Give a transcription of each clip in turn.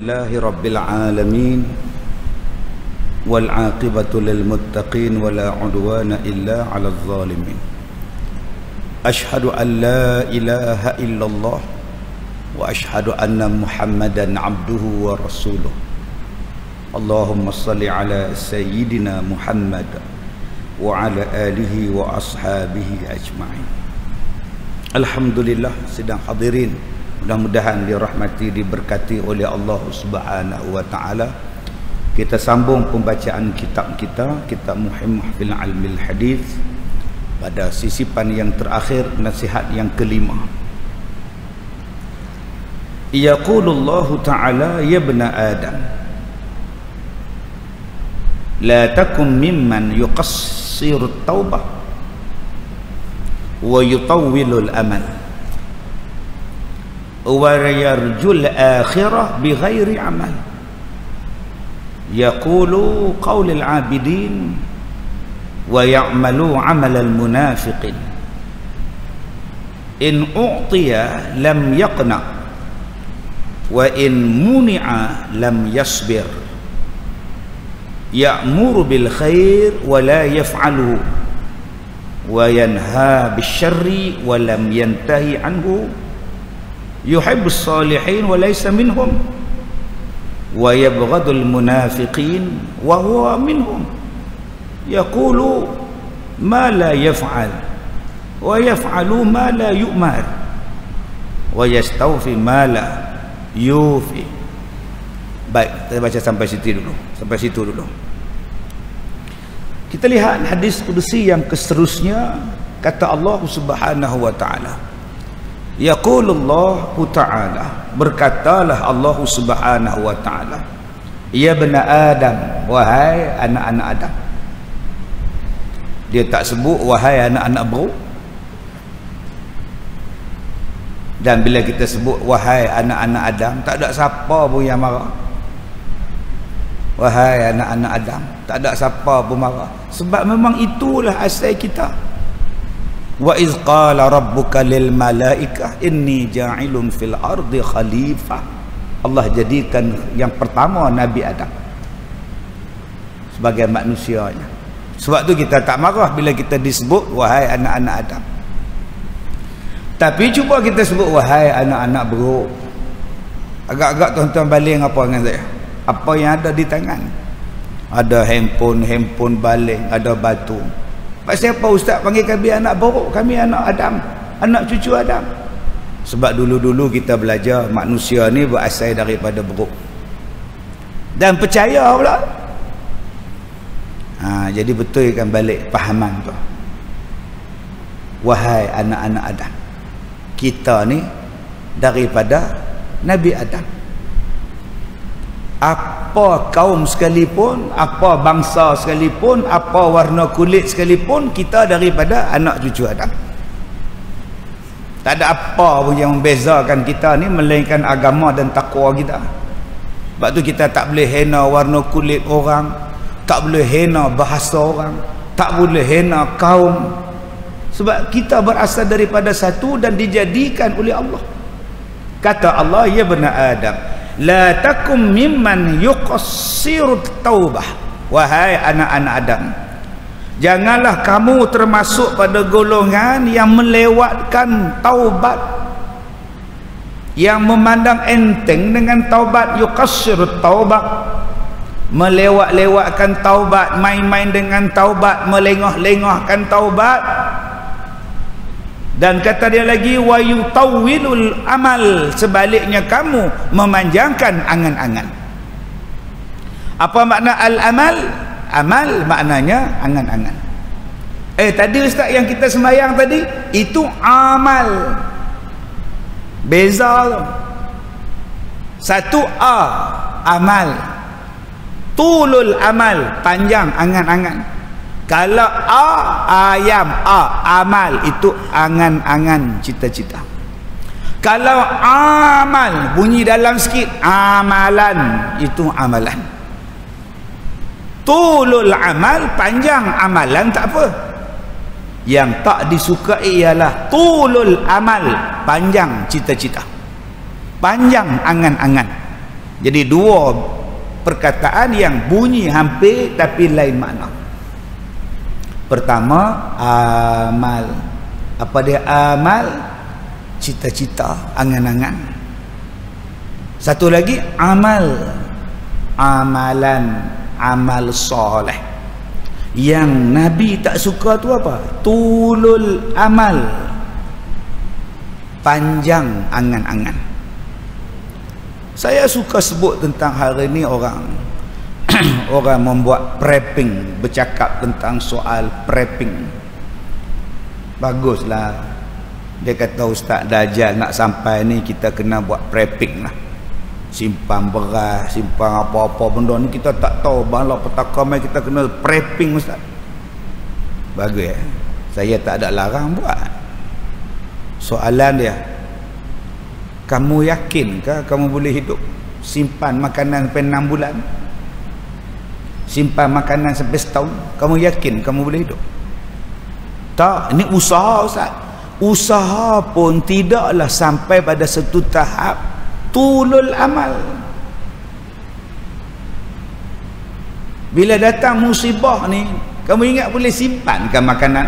Alhamdulillahi Rabbil Alamin wal aqibatu lil muttaqin wala udwana illa 'alal zalimin. Ashhadu an la ilaha illallah wa ashhadu anna Muhammadan 'abduhu wa rasuluh. Allahumma salli ala sayyidina Muhammad wa ala alihi wa ashabihi ajma'in. Alhamdulillah, sidang hadirin, mudah-mudahan dirahmati, diberkati oleh Allah Subhanahu wa taala. Kita sambung pembacaan kitab kita, kitab Muhimmah fil Ilmil Hadis, pada sisipan yang terakhir, nasihat yang kelima. Yaqulullahu ta'ala, ya ibna Adam, la takum mimman yuqassiru at-taubah wa yutawwilul amal wa yarjul akhirah bighairi amal. Yaqulu qaulul abidin wa ya'malu amalal munafiqin. In u'tiya lam yaqna wa in muni'a lam yasbir. Ya'muru bil khair wa la yaf'aluhu wa yanha bisyarri wa lam yantahi anhu. Yuhibbus salihin wa laysa minhum wa yabghadul munafiqin wa huwa minhum. Yaqulu ma la yaf'al wa yaf'alu ma la yu'mar wa yastawfi ma la yufi. Baik, kita baca sampai situ dulu. Kita lihat hadis kudusi yang seterusnya. Kata Allah Subhanahu wa taala, yaqulullahu ta'ala, berkatalah Allah Subhanahu wa ta'ala, ya bani Adam, wahai anak-anak Adam. Dia tak sebut wahai anak-anak bro. Dan bila kita sebut wahai anak-anak Adam, tak ada siapa pun yang marah. Wahai anak-anak Adam, tak ada siapa pun marah. Sebab memang itulah asal kita. Wa iz qala rabbuka lil malaikah inni ja'ilun fil ardi khalifah. Allah jadikan yang pertama Nabi Adam sebagai manusianya. Sebab tu kita tak marah bila kita disebut wahai anak-anak Adam. Tapi cuba kita sebut wahai anak-anak bro. Agak-agak tuan-tuan baling apa dengan saya? Apa yang ada di tangan? Ada handphone baling, ada batu. Pasal apa ustaz panggil kami anak buruk? Kami anak Adam, anak cucu Adam. Sebab dulu-dulu kita belajar manusia ni berasal daripada buruk. Dan percaya pula. Jadi betulkan balik fahaman tu. Wahai anak-anak Adam, kita ni daripada Nabi Adam. Apa kaum sekalipun, apa bangsa sekalipun, apa warna kulit sekalipun, kita daripada anak cucu Adam. Tak ada apa pun yang membezakan kita ni melainkan agama dan takwa kita. Sebab tu kita tak boleh hina warna kulit orang, tak boleh hina bahasa orang, tak boleh hina kaum. Sebab kita berasal daripada satu dan dijadikan oleh Allah. Kata Allah, ya bani Adam, la takum mimman yuqassiru taubah. Wahai anak-anak Adam, janganlah kamu termasuk pada golongan yang melewatkan taubat, yang memandang enteng dengan taubat. Yuqassiru taubah, melewat-lewatkan taubat, main-main dengan taubat, melengah-lengahkan taubat. Dan kata dia lagi, wa yutawwilul amal, sebaliknya kamu memanjangkan angan-angan. Apa makna al-amal? Amal maknanya angan-angan. Tadi ustaz yang kita sembahyang tadi, itu amal. Beza. Satu A, amal. Tulul amal, panjang angan-angan. Kalau ayam, amal itu angan-angan, cita-cita. Kalau amal bunyi dalam sikit, amalan itu amalan. Tulul amal, panjang amalan tak apa. Yang tak disukai ialah tulul amal, panjang cita-cita, panjang angan-angan. Jadi dua perkataan yang bunyi hampir tapi lain makna. Pertama, amal. Apa dia amal? Cita-cita, angan-angan. Satu lagi amal, amalan, amal soleh. Yang Nabi tak suka tu apa? Tulul amal, panjang angan-angan. Saya suka sebut tentang hari ni orang orang membuat prepping, bercakap tentang soal prepping. Baguslah. Dia kata Ustaz Dajjal nak sampai ni kita kena buat prepping lah. Simpan beras, simpan apa-apa benda ni kita tak tahu. Bala petaka mai kita kena prepping Ustaz. Bagus ya. Saya tak ada larang buat. Soalan dia, kamu yakinkah kamu boleh hidup simpan makanan sampai 6 bulan? Simpan makanan sampai setahun? Kamu yakin kamu boleh hidup? Tak, ini usaha Ustaz. Usaha pun tidaklah sampai pada satu tahap tulul amal. Bila datang musibah ni, kamu ingat boleh simpankan makanan?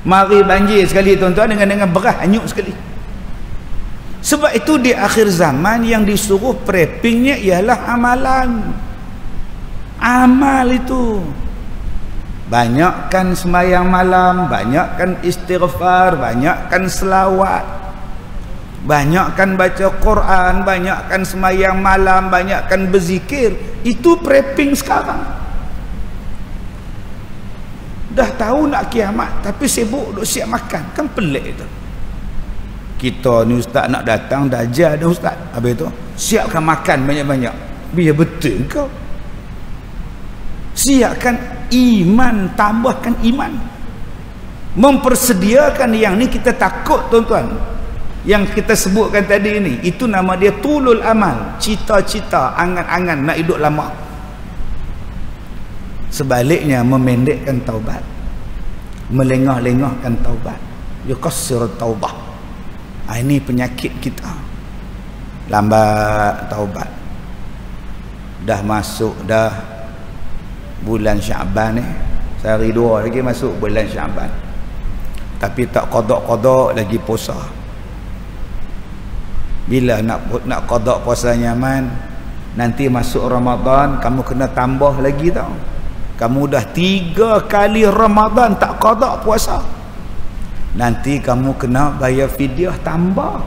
Mari banjir sekali tuan-tuan dengan beras hanyut sekali. Sebab itu di akhir zaman yang disuruh preppingnya ialah amalan. Amal itu. Banyakkan sembahyang malam, banyakkan istighfar, banyakkan selawat, banyakkan baca Quran, banyakkan sembahyang malam, banyakkan berzikir. Itu prepping sekarang. Dah tahu nak kiamat tapi sibuk duk siap makan. Kan pelik itu. Kita ni Ustaz nak datang Dajjal dah Ustaz. Habis tu siapkan makan banyak-banyak. Biar betul kau. Siapkan iman, tambahkan iman. Mempersediakan yang ni kita takut tuan-tuan. Yang kita sebutkan tadi ni, itu nama dia tulul amal, cita-cita, angan-angan nak hidup lama. Sebaliknya memendekkan taubat, melengah-lengahkan taubat, yuqassir taubah. Ini penyakit kita. Lambat taubat. Dah masuk dah bulan Syaban ni, sehari dua lagi masuk bulan Syaban, tapi tak qada-qada lagi puasa. Bila nak qada puasa nyaman, nanti masuk Ramadan kamu kena tambah lagi tau. Kamu dah 3 kali Ramadan tak qada puasa, nanti kamu kena bayar fidyah tambah.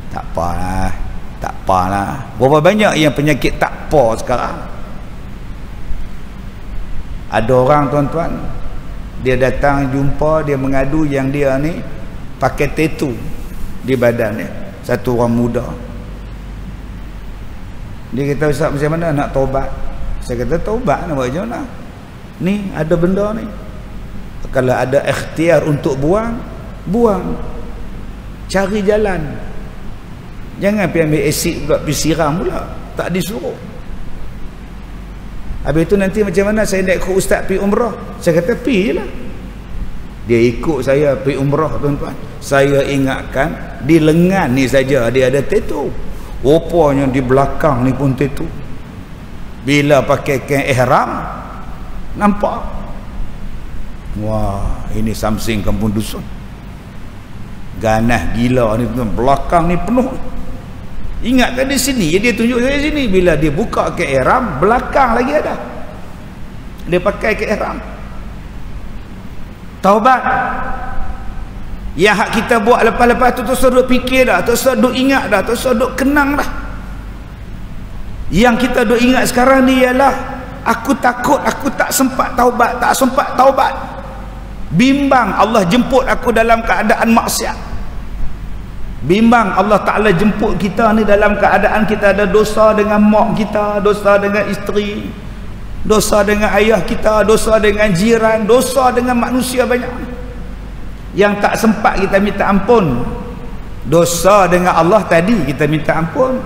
Tak apalah, tak apalah. Berapa banyak yang penyakit tak apa sekarang. Ada orang tuan-tuan, dia datang jumpa, dia mengadu yang dia ni pakai tattoo di badan dia. Satu orang muda. Dia kata, Ustaz macam mana nak taubat? Saya kata, taubat nak buat macam mana? Ni ada benda ni. Kalau ada ikhtiar untuk buang, buang. Cari jalan. Jangan pergi ambil asid pula, pergi siram pula. Tak disuruh. Habis itu nanti macam mana saya nak ikut Ustaz pergi umrah? Saya kata pergilah. Dia ikut saya pergi umrah tuan-tuan. Saya ingatkan di lengan ni saja dia ada tattoo. Rupanya di belakang ni pun tattoo. Bila pakai kain ihram nampak. Wah, ini something kampung dusun. Ganas gila ni tuan, belakang ni penuh. Ingat kan di sini, dia tunjuk saya sini. Bila dia buka ke ihram, belakang lagi ada. Dia pakai ke ihram. Taubat. Yang hak kita buat lepas-lepas tu terus duk fikir dah, terus duk ingat dah, terus duk kenang dah. Yang kita duk ingat sekarang ni ialah aku takut, aku tak sempat taubat, tak sempat taubat. Bimbang Allah jemput aku dalam keadaan maksiat. Bimbang Allah Ta'ala jemput kita ni dalam keadaan kita ada dosa dengan mak kita, dosa dengan isteri, dosa dengan ayah kita, dosa dengan jiran, dosa dengan manusia banyak. Yang tak sempat kita minta ampun. Dosa dengan Allah tadi kita minta ampun.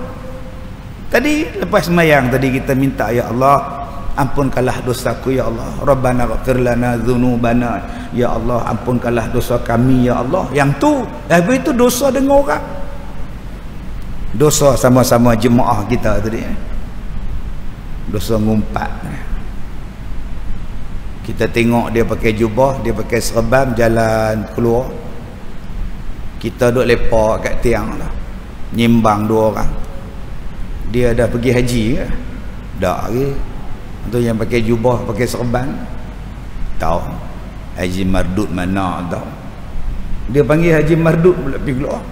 Tadi lepas sembahyang tadi kita minta, ya Allah ampunkanlah dosaku ya Allah. Rabbana ighfir lana dzunubana. Ya Allah ampunkanlah dosa kami ya Allah. Yang tu, habis itu dosa dengan orang. dosa sama-sama jemaah kita tadi, dosa ngumpat. Kita tengok dia pakai jubah, dia pakai serban, jalan keluar, kita duduk lepak kat tiang lah, nyimbang 2 orang. Dia dah pergi haji ke? Dah ke? Tu yang pakai jubah, pakai serban, tahu Haji Mardut mana tahu. Dia panggil Haji Mardut pula pergi keluar.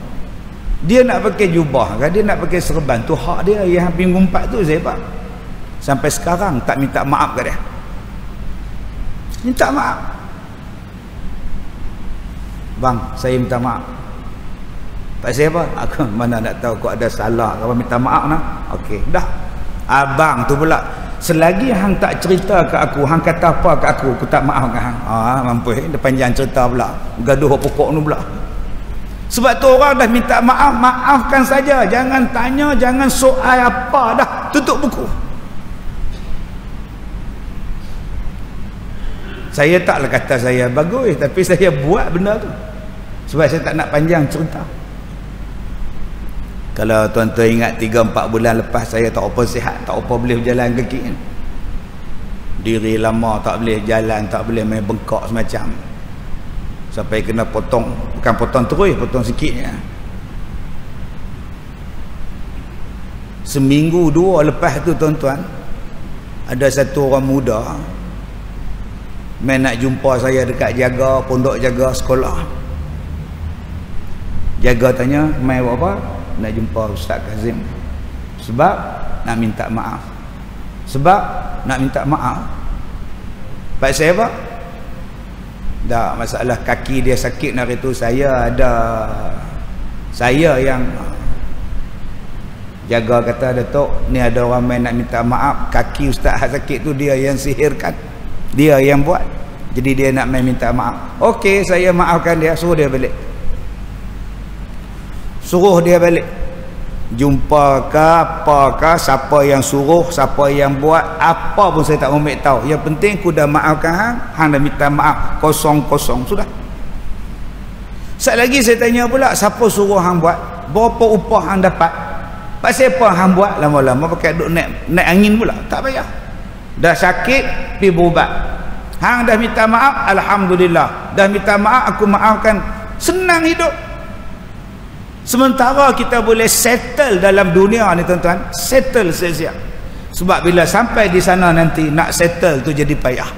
Dia nak pakai jubah kan, dia nak pakai serban, tu hak dia. Yang hampir ngumpat tu saya pak, sampai sekarang tak minta maaf ke dia. Minta maaf. Bang, saya minta maaf. Pasal apa? Aku mana nak tahu kau ada salah, kau minta maaf nak. Okey, dah. Abang tu pula, selagi hang tak cerita ke aku, hang kata apa ke aku tak maaf ke hang. Mampu dia panjang cerita pula. Gaduh pokok ni pula. Sebab tu orang dah minta maaf, maafkan saja. Jangan tanya, jangan soal apa dah. Tutup buku. Saya taklah kata saya bagus, tapi saya buat benda tu. Sebab saya tak nak panjang cerita. Kalau tuan-tuan ingat 3-4 bulan lepas saya tak apa sihat, tak apa boleh berjalan kaki kan. Diri lama tak boleh jalan, tak boleh main bengkak semacam. Sampai kena potong, bukan potong terus, potong sikitnya. Seminggu 2 lepas tu tuan-tuan, ada satu orang muda main nak jumpa saya dekat jaga, pondok jaga sekolah. Jaga tanya, main buat apa? Nak jumpa Ustaz Kazim. Sebab nak minta maaf. Sebab nak minta maaf. Pak saya apa? Dah masalah kaki dia sakit hari tu, saya yang jaga kata, Datuk, ni ada orang main nak minta maaf, kaki Ustaz sakit tu dia yang sihirkan, dia yang buat, jadi dia nak main minta maaf. Okey, saya maafkan dia, suruh dia balik. Suruh dia balik. Jumpa ke apa ke, siapa yang suruh, siapa yang buat, apa pun saya tak mau tahu. Yang penting aku dah maafkan hang, hang dah minta maaf, kosong-kosong sudah. Sekali lagi saya tanya pula, siapa suruh hang buat? Berapa upah hang dapat? Pasal apa hang buat? Lama-lama pakai duk naik angin pula, tak payah. Dah sakit, pergi berubat. Hang dah minta maaf, alhamdulillah. Dah minta maaf, aku maafkan. Senang hidup. Sementara kita boleh settle dalam dunia ni tuan-tuan, settle saja. Sebab bila sampai di sana nanti nak settle tu jadi payah.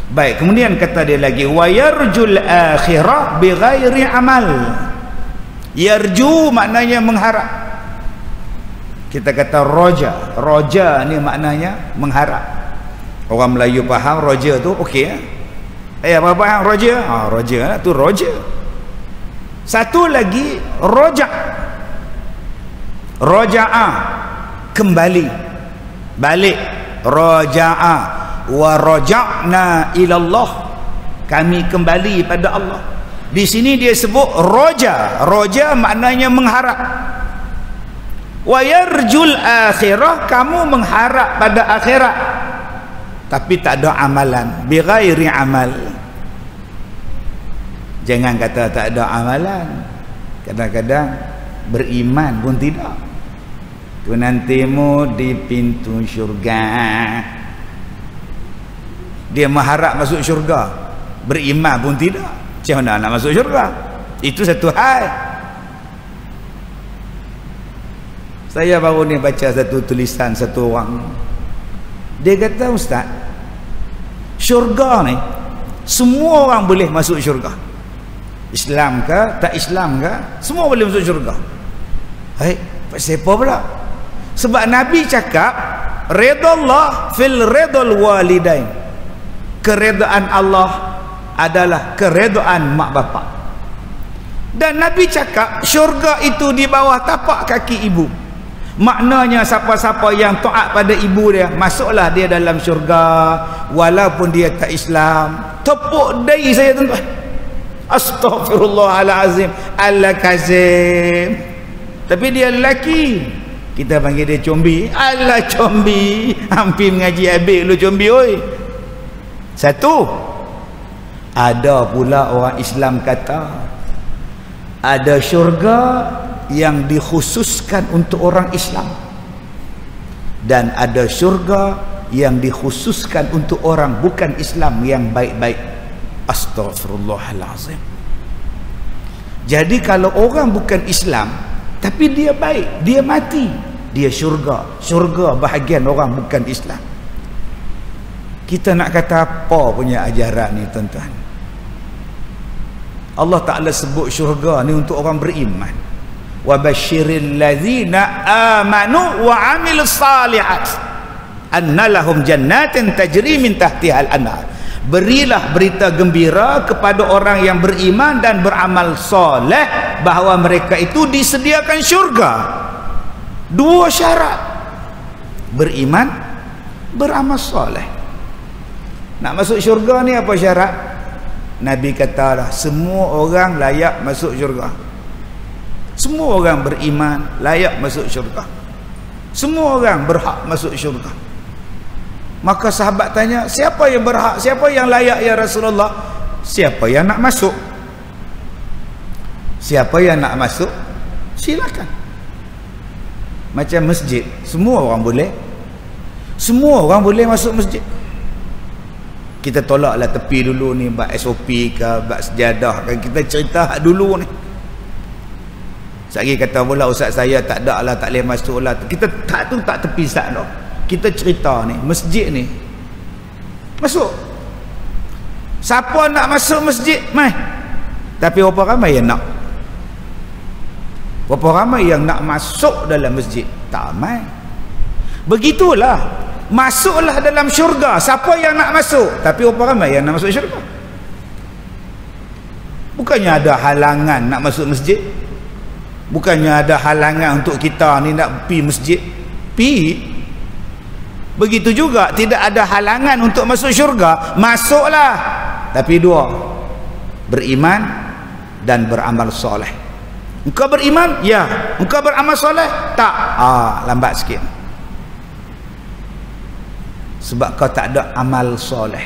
Baik, kemudian kata dia lagi, wa yarjul akhirah bighairi amal. Yarju maknanya mengharap. Kita kata roja. Roja ni maknanya mengharap. Orang Melayu faham roja tu okey apa faham roja? Roja tu roja. Satu lagi roja'. Roja'a, kembali, balik. Roja'a wa raja'na ilallah, kami kembali pada Allah. Di sini dia sebut roja. Roja maknanya mengharap. Wa yarjul akhirah, kamu mengharap pada akhirat tapi tak ada amalan, bighairi amal. Jangan kata tak ada amalan, kadang-kadang beriman pun tidak. Tu nantimu di pintu syurga. Dia mengharap masuk syurga, beriman pun tidak. Macam mana nak masuk syurga? Itu satu hal. Saya baru ni baca satu tulisan satu orang. Dia kata, Ustaz, syurga ni semua orang boleh masuk syurga. Islam ke, tak Islam ke, semua boleh masuk syurga. Hai, siapa pula? Sebab Nabi cakap, redallah fil redal walidain. Keredaan Allah adalah keredaan mak bapak. Dan Nabi cakap, syurga itu di bawah tapak kaki ibu. Maknanya siapa-siapa yang taat pada ibu dia, masuklah dia dalam syurga walaupun dia tak Islam. Tepuk dahi saya tuan-tuan. Astaghfirullahalazim, Al-Kazim. Tapi dia lelaki, kita panggil dia combi. Alah combi, hampir mengaji habis lu combi oi. Satu, ada pula orang Islam kata ada syurga yang dikhususkan untuk orang Islam, dan ada syurga yang dikhususkan untuk orang bukan Islam yang baik-baik. Astaghfirullahalazim. Jadi kalau orang bukan Islam tapi dia baik, dia mati, dia syurga. Syurga bahagian orang bukan Islam. Kita nak kata apa punya ajaran ni tuan-tuan? Allah Ta'ala sebut syurga ni untuk orang beriman. Wa basyiril ladzina amanu wa amilus salihat anna lahum jannatin tajri min tahtiha al-anhar. Berilah berita gembira kepada orang yang beriman dan beramal soleh bahawa mereka itu disediakan syurga. Dua syarat: beriman, beramal soleh. Nak masuk syurga ni apa syarat? Nabi kata dah, semua orang layak masuk syurga. Semua orang beriman layak masuk syurga. Semua orang berhak masuk syurga. Maka sahabat tanya, siapa yang berhak, siapa yang layak ya Rasulullah? Siapa yang nak masuk? Siapa yang nak masuk, silakan. Macam masjid, semua orang boleh. Semua orang boleh masuk masjid. Kita tolaklah tepi dulu ni, bab SOP ke, bab sejadah kan, kita cerita dulu ni. Sekali kata pula ustaz saya tak ada lah, tak boleh masuk lah. Kita tak tu tak tepi sat dah. Kita cerita ni, masjid ni masuk. Siapa nak masuk masjid, mai. Tapi berapa ramai yang nak? Berapa ramai yang nak masuk dalam masjid? Tak ramai. Begitulah, masuklah dalam syurga siapa yang nak masuk. Tapi berapa ramai yang nak masuk syurga? Bukannya ada halangan nak masuk masjid. Bukannya ada halangan untuk kita ni nak pergi masjid. Pergi. Begitu juga tidak ada halangan untuk masuk syurga. Masuklah. Tapi dua: beriman dan beramal soleh. Engkau beriman? Ya. Engkau beramal soleh? Tak. Lambat sikit. Sebab kau tak ada amal soleh.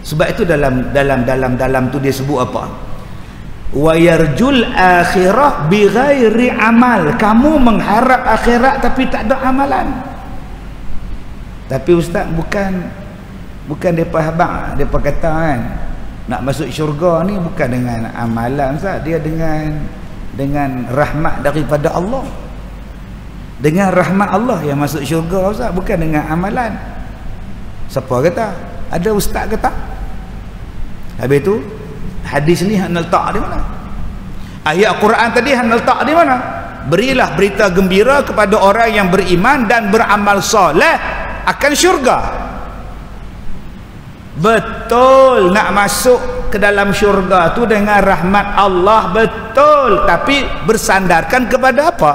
Sebab itu dalam tu dia sebut apa? Wa yarjul akhirah bighairi amal. Kamu mengharap akhirat tapi tak ada amalan. Tapi ustaz, bukan depa habaq, depa kata kan nak masuk syurga ni bukan dengan amalan ustaz, dia dengan rahmat daripada Allah. Dengan rahmat Allah yang masuk syurga ustaz, bukan dengan amalan. Siapa kata? Ada ustaz kata? Habis tu hadis ni hang letak di mana? Ayat Quran tadi hang letak di mana? Berilah berita gembira kepada orang yang beriman dan beramal soleh akan syurga. Betul nak masuk ke dalam syurga tu dengan rahmat Allah, betul, tapi bersandarkan kepada apa?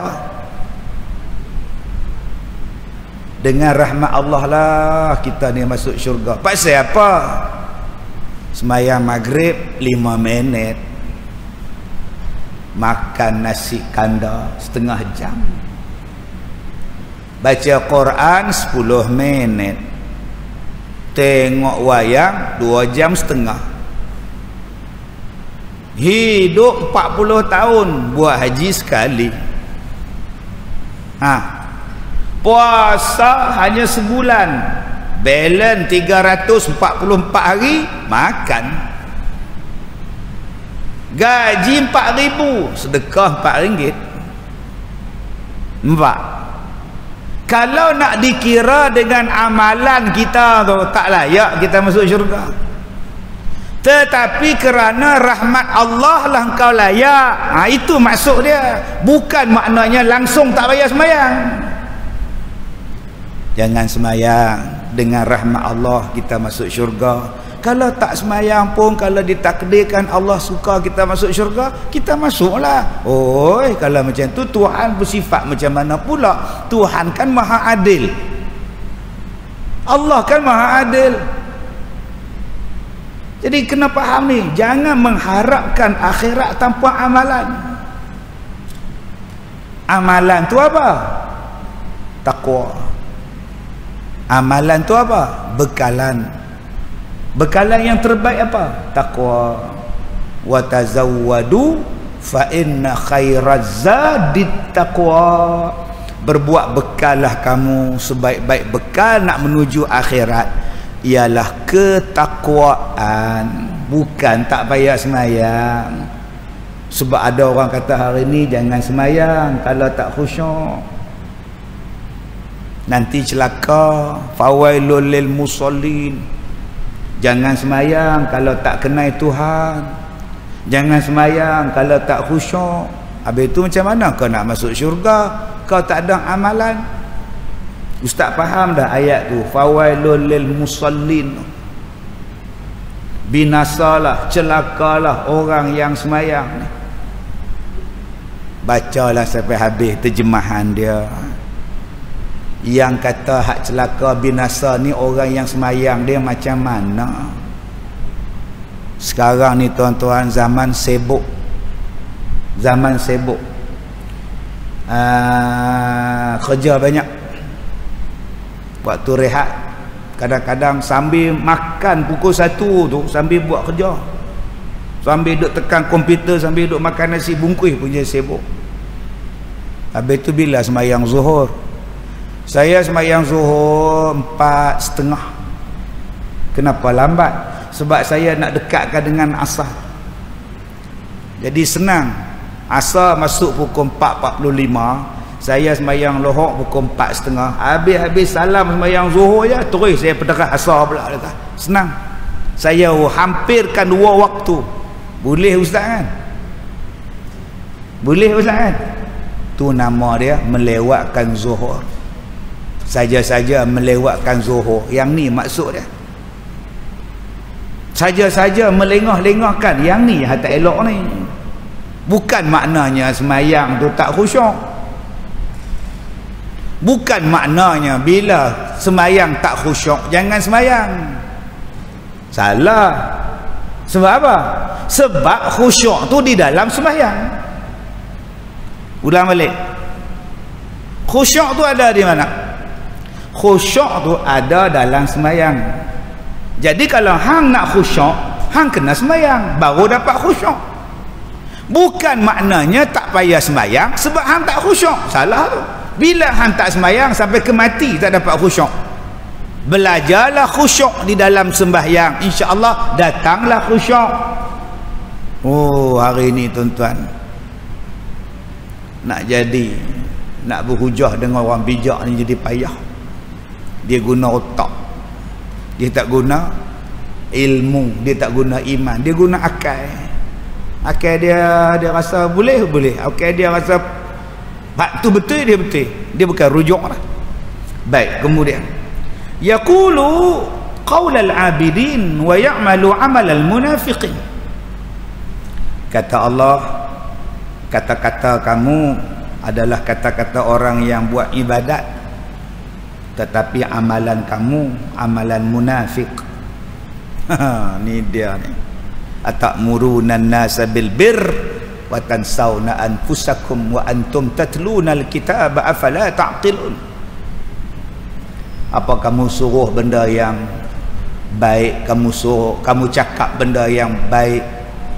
Dengan rahmat Allah lah kita ni masuk syurga. Pasal apa? Semayang maghrib 5 minit, makan nasi kanda setengah jam, baca Quran 10 minit, tengok wayang 2 jam setengah, hidup 40 tahun, buat haji sekali. Puasa hanya sebulan, balance 344 hari, makan. Gaji 4,000, sedekah RM4. Kalau nak dikira dengan amalan kita tu, tak layak kita masuk syurga. Tetapi kerana rahmat Allah lah engkau layak. Itu maksud dia. Bukan maknanya langsung tak payah semayang. Jangan semayang, dengan rahmat Allah kita masuk syurga. Kalau tak semayang pun, kalau ditakdirkan Allah suka kita masuk syurga, kita masuklah. Kalau macam tu Tuhan bersifat macam mana pula? Tuhan kan maha adil. Allah kan maha adil. Jadi kena faham ni, jangan mengharapkan akhirat tanpa amalan. Amalan tu apa? Takwa. Amalan tu apa? Bekalan. Bekalan yang terbaik apa? Takwa. Wa tazawwadu fa inna khairaz zadit taqwa, berbuat bekallah kamu, sebaik-baik bekal nak menuju akhirat ialah ketakwaan, bukan tak payah semayang. Sebab ada orang kata hari ni jangan semayang kalau tak khusyuk, nanti celaka. Fawailul lil musallin, jangan semayang kalau tak kenal Tuhan, jangan semayang kalau tak khusyuk. Habis itu macam mana kau nak masuk syurga kau tak ada amalan? Ustaz faham dah ayat tu, fawailul lil musallin, binasalah, celakalah orang yang semayang ni. Bacalah sampai habis terjemahan dia. Yang kata hak celaka binasa ni orang yang semayang dia macam mana? Sekarang ni tuan-tuan zaman sibuk, zaman sibuk, kerja banyak, waktu rehat kadang-kadang sambil makan pukul 1 tu sambil buat kerja, sambil duduk tekan komputer, sambil duduk makan nasi bungkus punya sibuk. Habis tu bila semayang zuhur, saya semayang zuhur 4:30. Kenapa lambat? Sebab saya nak dekatkan dengan asar. Jadi senang, asar masuk pukul 4.45, saya semayang lohok pukul 4:30. Habis salam semayang zuhur je, terus saya penderah asar pula dekat. Senang. Saya hampirkan 2 waktu. Boleh ustaz kan? Boleh ustaz kan? Tu nama dia melewatkan zuhur. Saja-saja melewatkan zuhur. Yang ni maksud dia. Saja-saja melengah-lengahkan. Yang ni yang tak elok ni. Bukan maknanya semayang tu tak khusyuk. Bukan maknanya bila semayang tak khusyuk jangan semayang. Salah. Sebab apa? Sebab khusyuk tu di dalam semayang. Ulang balik. Khusyuk tu ada di mana? Khusyuk tu ada dalam semayang. Jadi kalau hang nak khusyuk, hang kena semayang baru dapat khusyuk. Bukan maknanya tak payah semayang sebab hang tak khusyuk. Salah tu. Bila hang tak semayang sampai ke mati tak dapat khusyuk. Belajarlah khusyuk di dalam sembahyang, insya-Allah datanglah khusyuk. Oh, hari ni tuan-tuan nak berhujah dengan orang bijak ni jadi payah. Dia guna otak, dia tak guna ilmu, dia tak guna iman, dia guna akal. Akal dia rasa boleh. Akal dia rasa tu betul, dia betul. Dia bukan rujuk lah. Baik, kemudian yaqulu qaulal abidin wa ya'malu amalal munafiqin. Kata Allah, kata-kata kamu adalah kata-kata orang yang buat ibadat, tetapi amalan kamu amalan munafik. Ni dia ni. Atamuruna an-nasa bil birr wa tansawna anfusakum wa antum tatluna al-kitaba afala ta'qilun. Apa kamu suruh benda yang baik, kamu cakap benda yang baik,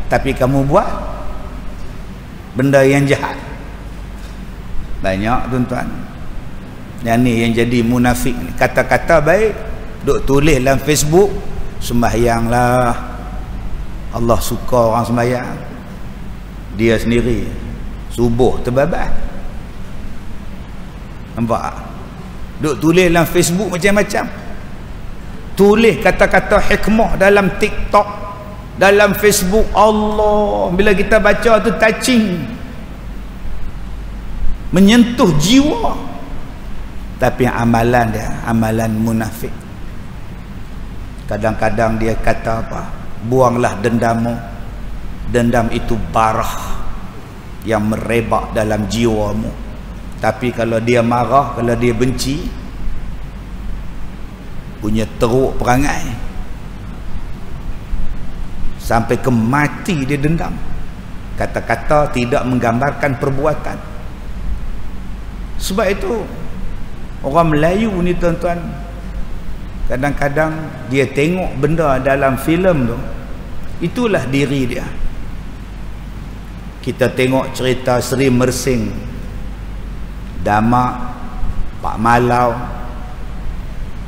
tapi kamu buat benda yang jahat. Banyak tuan-tuan. Yang ni yang jadi munafik ni. Kata-kata baik duk tulis dalam Facebook, sembahyanglah, Allah suka orang sembahyang. Dia sendiri subuh terbabas. Nampak? Duk tulis dalam Facebook macam-macam. Tulis kata-kata hikmah dalam TikTok, dalam Facebook. Allah, bila kita baca tu touching, menyentuh jiwa. Tapi amalan dia amalan munafik. Kadang-kadang dia kata apa? Buanglah dendammu. Dendam itu barah yang merebak dalam jiwamu. Tapi kalau dia marah, kalau dia benci, punya teruk perangai sampai ke mati dia dendam. Kata-kata tidak menggambarkan perbuatan. Sebab itu orang Melayu ni tuan-tuan, kadang-kadang dia tengok benda dalam filem tu, itulah diri dia. Kita tengok cerita Seri Mersing, Damak, Pak Malau,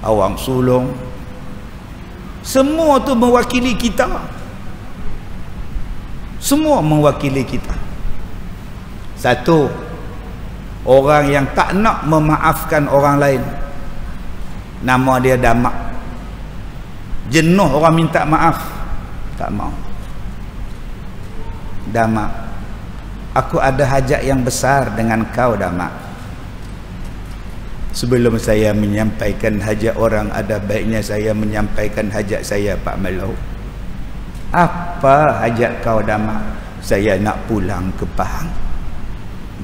Awang Sulong, semua tu mewakili kita. Semua mewakili kita. Satu, orang yang tak nak memaafkan orang lain, nama dia Damak. Jenuh orang minta maaf, tak mau. Damak, aku ada hajat yang besar dengan kau Damak. Sebelum saya menyampaikan hajat orang, ada baiknya saya menyampaikan hajat saya, Pak Malau. Apa hajat kau Damak? Saya nak pulang ke Pahang.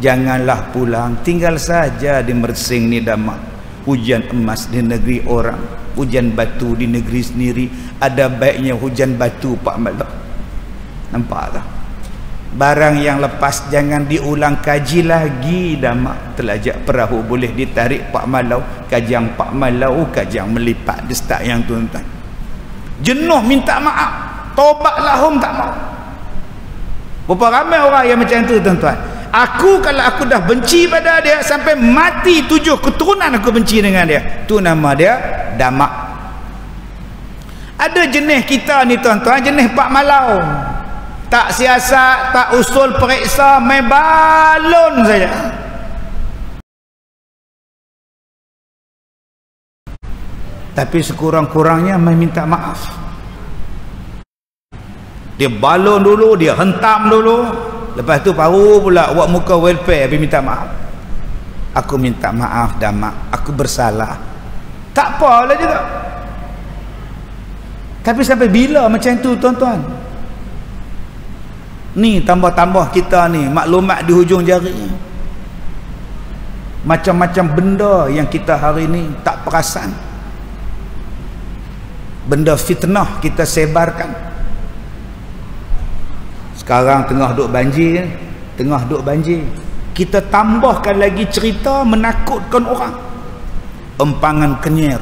Janganlah pulang, tinggal saja di Mersing ni Damak. Hujan emas di negeri orang, hujan batu di negeri sendiri. Ada baiknya hujan batu, Pak Malau. Nampak tak? Barang yang lepas jangan diulang kaji lagi Damak. Telajak perahu boleh ditarik Pak Malau, kajang Pak Malau, kajang melipat. Dia start yang tuan-tuan. Jenuh minta maaf, taubatlah hum, tak mau. Berapa ramai orang yang macam tu tuan-tuan. Aku kalau aku dah benci pada dia, sampai mati 7 keturunan aku benci dengan dia, tu nama dia Damak. Ada jenis kita ni tuan-tuan, jenis Pak Malau. Tak siasat, tak usul periksa, main balon saja. Tapi sekurang-kurangnya main minta maaf. Dia balon dulu, dia hentam dulu, lepas tu baru pula buat muka welfare habis minta maaf. Aku minta maaf Damak, aku bersalah. Tak apalah juga. Tapi sampai bila macam tu tuan-tuan? Ni tambah-tambah kita ni maklumat di hujung jari. Macam-macam benda yang kita hari ni tak perasan. Benda fitnah kita sebarkan. Sekarang tengah duk banjir, kita tambahkan lagi cerita menakutkan orang. Empangan Kenyir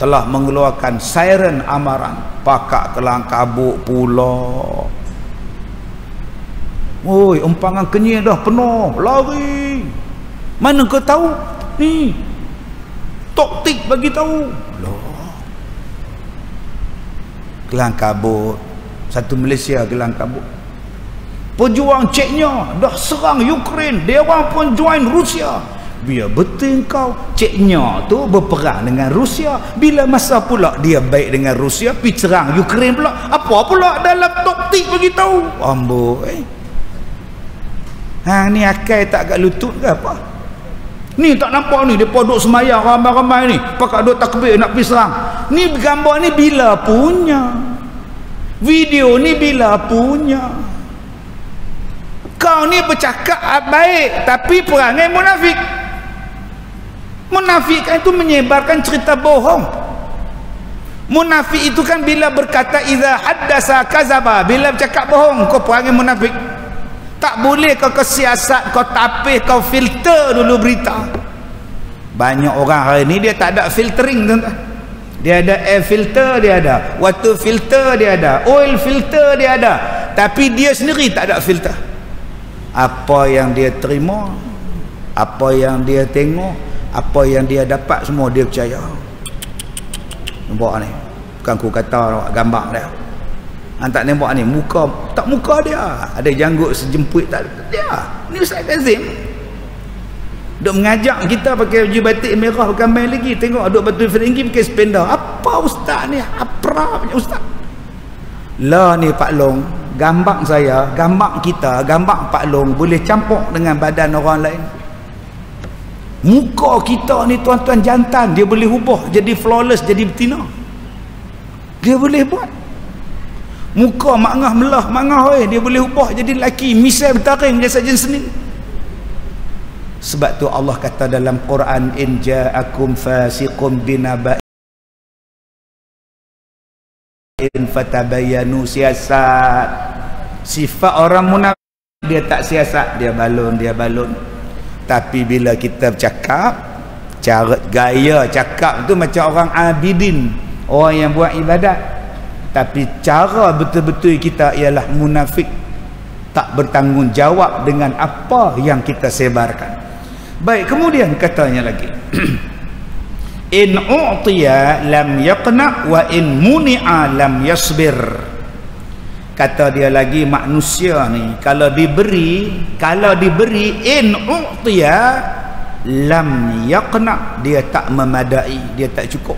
telah mengeluarkan siren amaran, pakak Kelang Kabuk pula. Oi, Empangan Kenyir dah penuh, lari. Mana kau tahu? Ni taktik bagi tahu. Loh. Kelang Kabuk, satu Malaysia Kelang Kabuk. Pejuang Chechnya dah serang Ukraine, dia orang pun join Rusia. Biar betul kau, Chechnya tu berperang dengan Rusia, bila masa pula dia baik dengan Rusia pergi serang Ukraine pula. Apa pula dalam taktik bagi tahu? Amboi. Ni akai tak kat lutut ke apa? Ni tak nampak ni, depa duk semayang ramai-ramai ni, pakai duk takbir nak pergi serang. Ni gambar ni bila punya? Video ni bila punya? Kau ni bercakap baik tapi perangai munafik. Munafik itu menyebarkan cerita bohong. Munafik itu kan bila berkata iza haddasa kazaba, bila bercakap bohong, kau perangai munafik. Tak boleh kau kesiasat, kau tapih, kau filter dulu berita. Banyak orang hari ni dia tak ada filtering tuan-tuan. Dia ada air filter, dia ada water filter, dia ada oil filter, dia ada, tapi dia sendiri tak ada filter. Apa yang dia terima, apa yang dia tengok, apa yang dia dapat, semua dia percaya. Nampak ni, bukan aku kata gambar dia. Tak nampak ni, muka tak, muka dia ada janggut sejemput tak dia. Ni Ustaz Kazim duk mengajak kita pakai baju batik merah bukan main lagi. Tengok duk batu feringgi pakai spender. Apa ustaz ni? Apa punya ustaz? Lah ni Pak Long, gambar saya, gambar kita, gambar Pak Long boleh campur dengan badan orang lain. Muka kita ni tuan-tuan jantan, dia boleh ubah jadi flawless, jadi betina. Dia boleh buat. Muka mangah melah mangah dia boleh ubah jadi lelaki, misai bertaring dia saja Senin. Sebab tu Allah kata dalam Quran, in ja'akum fasiqun binaba'in fatabayyanu, siasat. Sifat orang munafik, dia tak siasat, dia balon. Tapi bila kita bercakap, cara gaya cakap tu macam orang abidin, orang yang buat ibadat. Tapi cara betul-betul kita ialah munafik. tak bertanggungjawab dengan apa yang kita sebarkan. Baik, kemudian katanya lagi in u'tiya lam yaqna wa in muni'a lam yasbir. Kata dia lagi, manusia ni kalau diberi in u'tiya lam yaqna, dia tak memadai, dia tak cukup.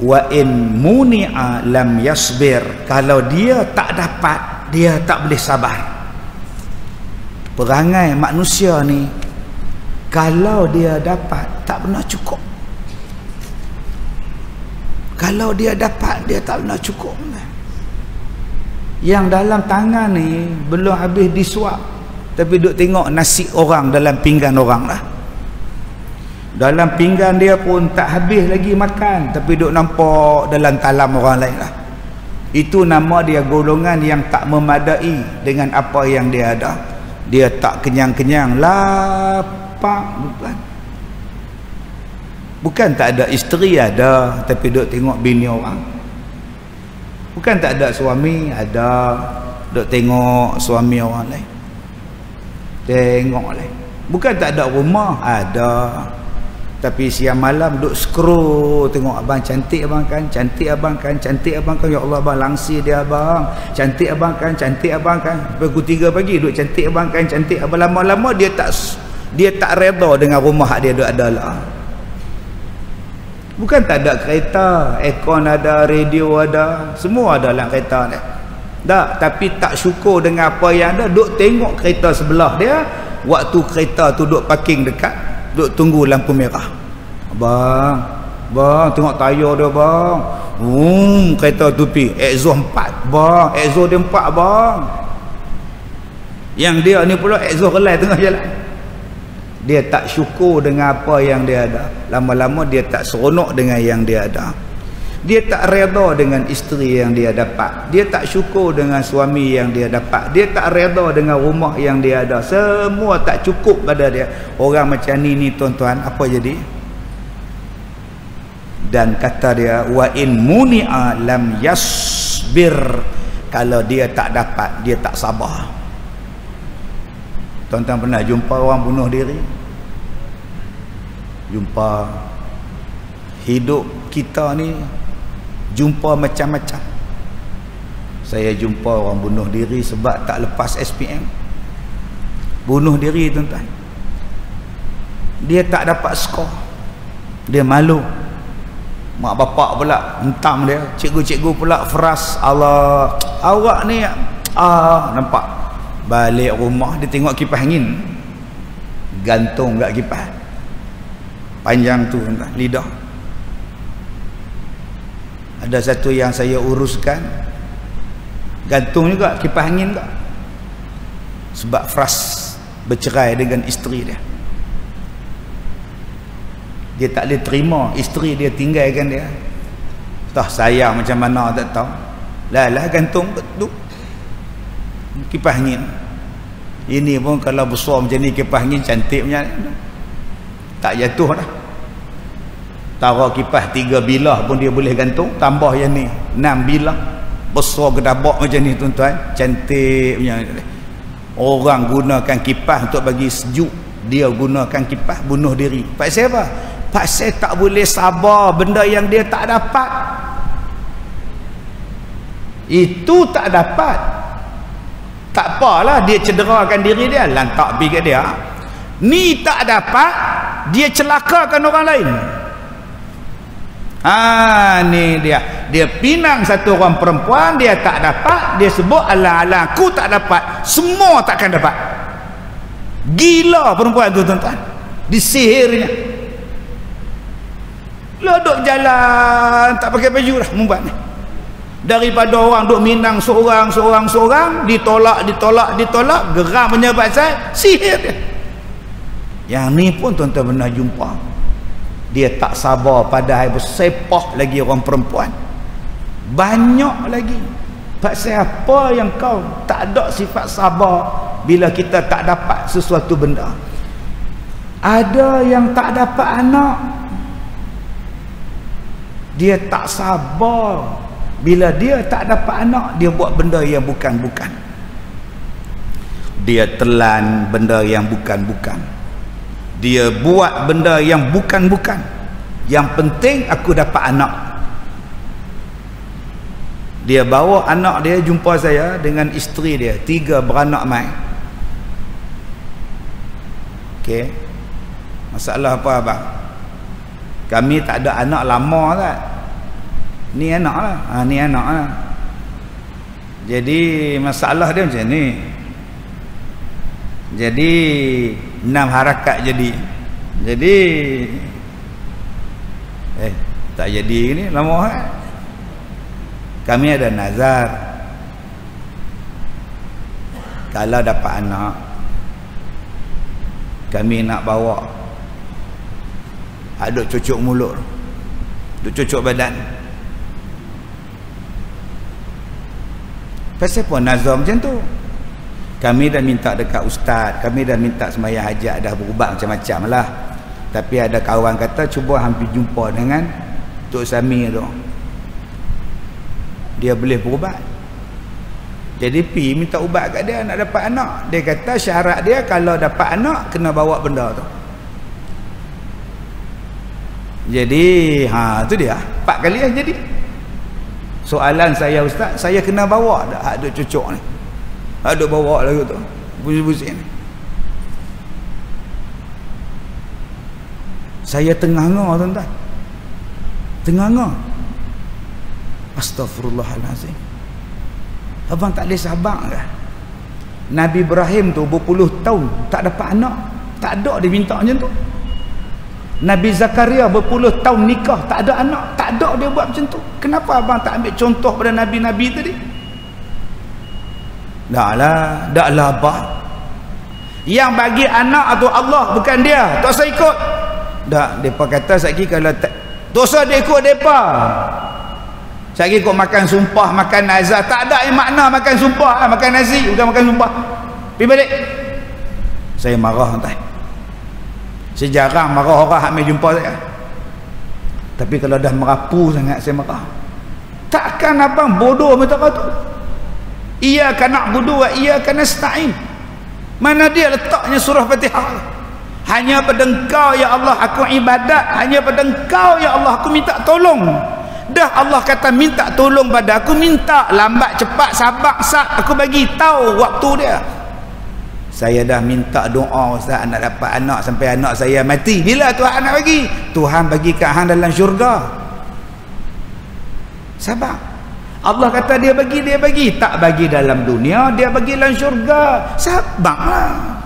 Wa in muni'a lam yasbir, kalau dia tak dapat, dia tak boleh sabar. Perangai manusia ni, kalau dia dapat tak pernah cukup. Kalau dia dapat, dia tak pernah cukup. Yang dalam tangan ni belum habis disuap, tapi duk tengok nasi orang dalam pinggan orang lah. Dalam pinggan dia pun tak habis lagi makan, tapi duk nampak dalam talam orang lain lah. Itu nama dia golongan yang tak memadai dengan apa yang dia ada. Dia tak kenyang-kenyang, lapar. Bukan tak ada isteri, ada, tapi duk tengok bini orang. Bukan tak ada suami, ada, duk tengok suami orang lain. Tengok lain. Bukan tak ada rumah, ada, tapi siang malam duk scroll tengok abang cantik abang kan, cantik abang kan, cantik abang kan, ya Allah abang langsir dia abang, cantik abang kan, cantik abang kan. Pukul 3 pagi duk cantik abang kan, cantik abang. Lama-lama dia tak redha dengan rumah dia duk ada lah. Bukan tak ada kereta, aircon ada, radio ada, semua ada dalam kereta ni. Tak, tapi tak syukur dengan apa yang ada. Duk tengok kereta sebelah dia, waktu kereta tu duk parking dekat, duk tunggu lampu merah. Bang, tengok tayar dia bang. Kereta tu pi exhaust 4 bang, exhaust dia 4 bang. Yang dia ni pula exhaust relai tengah jalan. Dia tak syukur dengan apa yang dia ada. Lama-lama dia tak seronok dengan yang dia ada. Dia tak redha dengan isteri yang dia dapat. Dia tak syukur dengan suami yang dia dapat. Dia tak redha dengan rumah yang dia ada. Semua tak cukup pada dia. Orang macam ni tuan-tuan, apa jadi? Dan kata dia, wa in muni'a lam yasbir, kalau dia tak dapat, dia tak sabar. Tuan-tuan pernah jumpa orang bunuh diri? Jumpa. Hidup kita ni jumpa macam-macam. Saya jumpa orang bunuh diri sebab tak lepas SPM. Bunuh diri tuan-tuan. Dia tak dapat skor, dia malu. Mak bapak pula hentam dia, cikgu-cikgu pula feras. Allah, awak ni nampak. Balik rumah dia tengok kipas angin, gantung kat kipas panjang tu tuan-tuan, lidah. Ada satu yang saya uruskan, gantung juga kipas angin tak, sebab Fras bercerai dengan isteri dia. Dia tak boleh terima isteri dia tinggalkan dia. Entah sayang macam mana tak tahu. Lah gantung betul kipas angin. Ini pun kalau besar macam ni kipas angin, cantik macam ni, tak jatuh dah. Taruh kipas 3 bilah pun dia boleh gantung, tambah yang ni 6 bilah, besar gedabak macam ni tuan-tuan, cantik macam ni. Orang gunakan kipas untuk bagi sejuk, dia gunakan kipas bunuh diri. Pasal apa? Pasal tak boleh sabar benda yang dia tak dapat. Itu tak dapat, tak apalah, dia cederakan diri dia, lantak pergi kat dia. Ni tak dapat, dia celakakan orang lain. Ni dia pinang satu orang perempuan, dia tak dapat, dia sebut ala-ala aku tak dapat, semua takkan dapat. Gila perempuan tu tuan-tuan, disihirnya. Lah duk jalan tak pakai baju lah membuat ni. Daripada orang duk minang seorang, ditolak, geram menyebab saya sihir dia. Yang ni pun tuan-tuan pernah jumpa. Dia tak sabar, padahal bersepah lagi orang perempuan. Banyak lagi. Pasal apa yang kau tak ada sifat sabar bila kita tak dapat sesuatu benda. Ada yang tak dapat anak, dia tak sabar. Bila dia tak dapat anak, dia buat benda yang bukan-bukan. dia telan benda yang bukan-bukan, dia buat benda yang bukan-bukan. Yang penting aku dapat anak. Dia bawa anak dia jumpa saya dengan isteri dia, 3 beranak mai. Okey, masalah apa abang? Kami tak ada anak lama tak? Ni anak lah, ni anak lah. Jadi masalah dia macam ni. Jadi 6 harakat jadi tak jadi ni lama kan. Kami ada nazar, kalau dapat anak kami nak bawa, duk cucuk mulut, duk cucuk badan. Pasal pun nazar macam tu. Kami dah minta dekat ustaz, kami dah minta sembahyang hajat, dah berubat macam-macam lah. Tapi ada kawan kata cuba hampir jumpa dengan Tok Sami tu, dia boleh berubat. Jadi pi minta ubat kat dia nak dapat anak. Dia kata syarat dia kalau dapat anak kena bawa benda tu. Jadi tu dia 4 kali lah jadi. Soalan saya, ustaz, saya kena bawa tak hak duk cucuk ni? Hak duk bawa lagu tu, bunyi-bunyi ni. Saya tengah-ngah tuan-tuan, tengah-ngah. Astaghfirullahalazim. Abang tak boleh sabar ke? Nabi Ibrahim tu berpuluh tahun tak dapat anak, tak ada dia minta macam tu. Nabi Zakaria berpuluh tahun nikah tak ada anak, tak ada dia buat macam tu. Kenapa abang tak ambil contoh pada nabi-nabi tadi? Taklah abang. Yang bagi anak tu Allah, bukan dia. Tak usah ikut. Tak, depa kata satgi kalau dosa dia ikut depa. Satgi kau makan sumpah, makan nazar, tak ada makna makan sumpah, makan nasi, bukan makan sumpah. Pergi balik. Saya marah tuan. Saya jarang marah orang hak mai jumpa saya. Tapi kalau dah merapu sangat saya marah. Takkan abang bodoh macam tu? Iyyaka na'budu wa iyyaka nasta'in. Mana dia letaknya surah Fatihah? Hanya pada Engkau ya Allah aku ibadat, hanya pada Engkau ya Allah aku minta tolong. Dah Allah kata minta tolong pada aku, minta lambat cepat sabar sat aku bagi tahu waktu dia. Saya dah minta doa ustaz nak dapat anak sampai anak saya mati. Bila Tuhan nak bagi? Tuhan bagi kat hang dalam syurga. Sabar. Allah kata dia bagi, tak bagi dalam dunia, dia bagi dalam syurga. Sabarlah.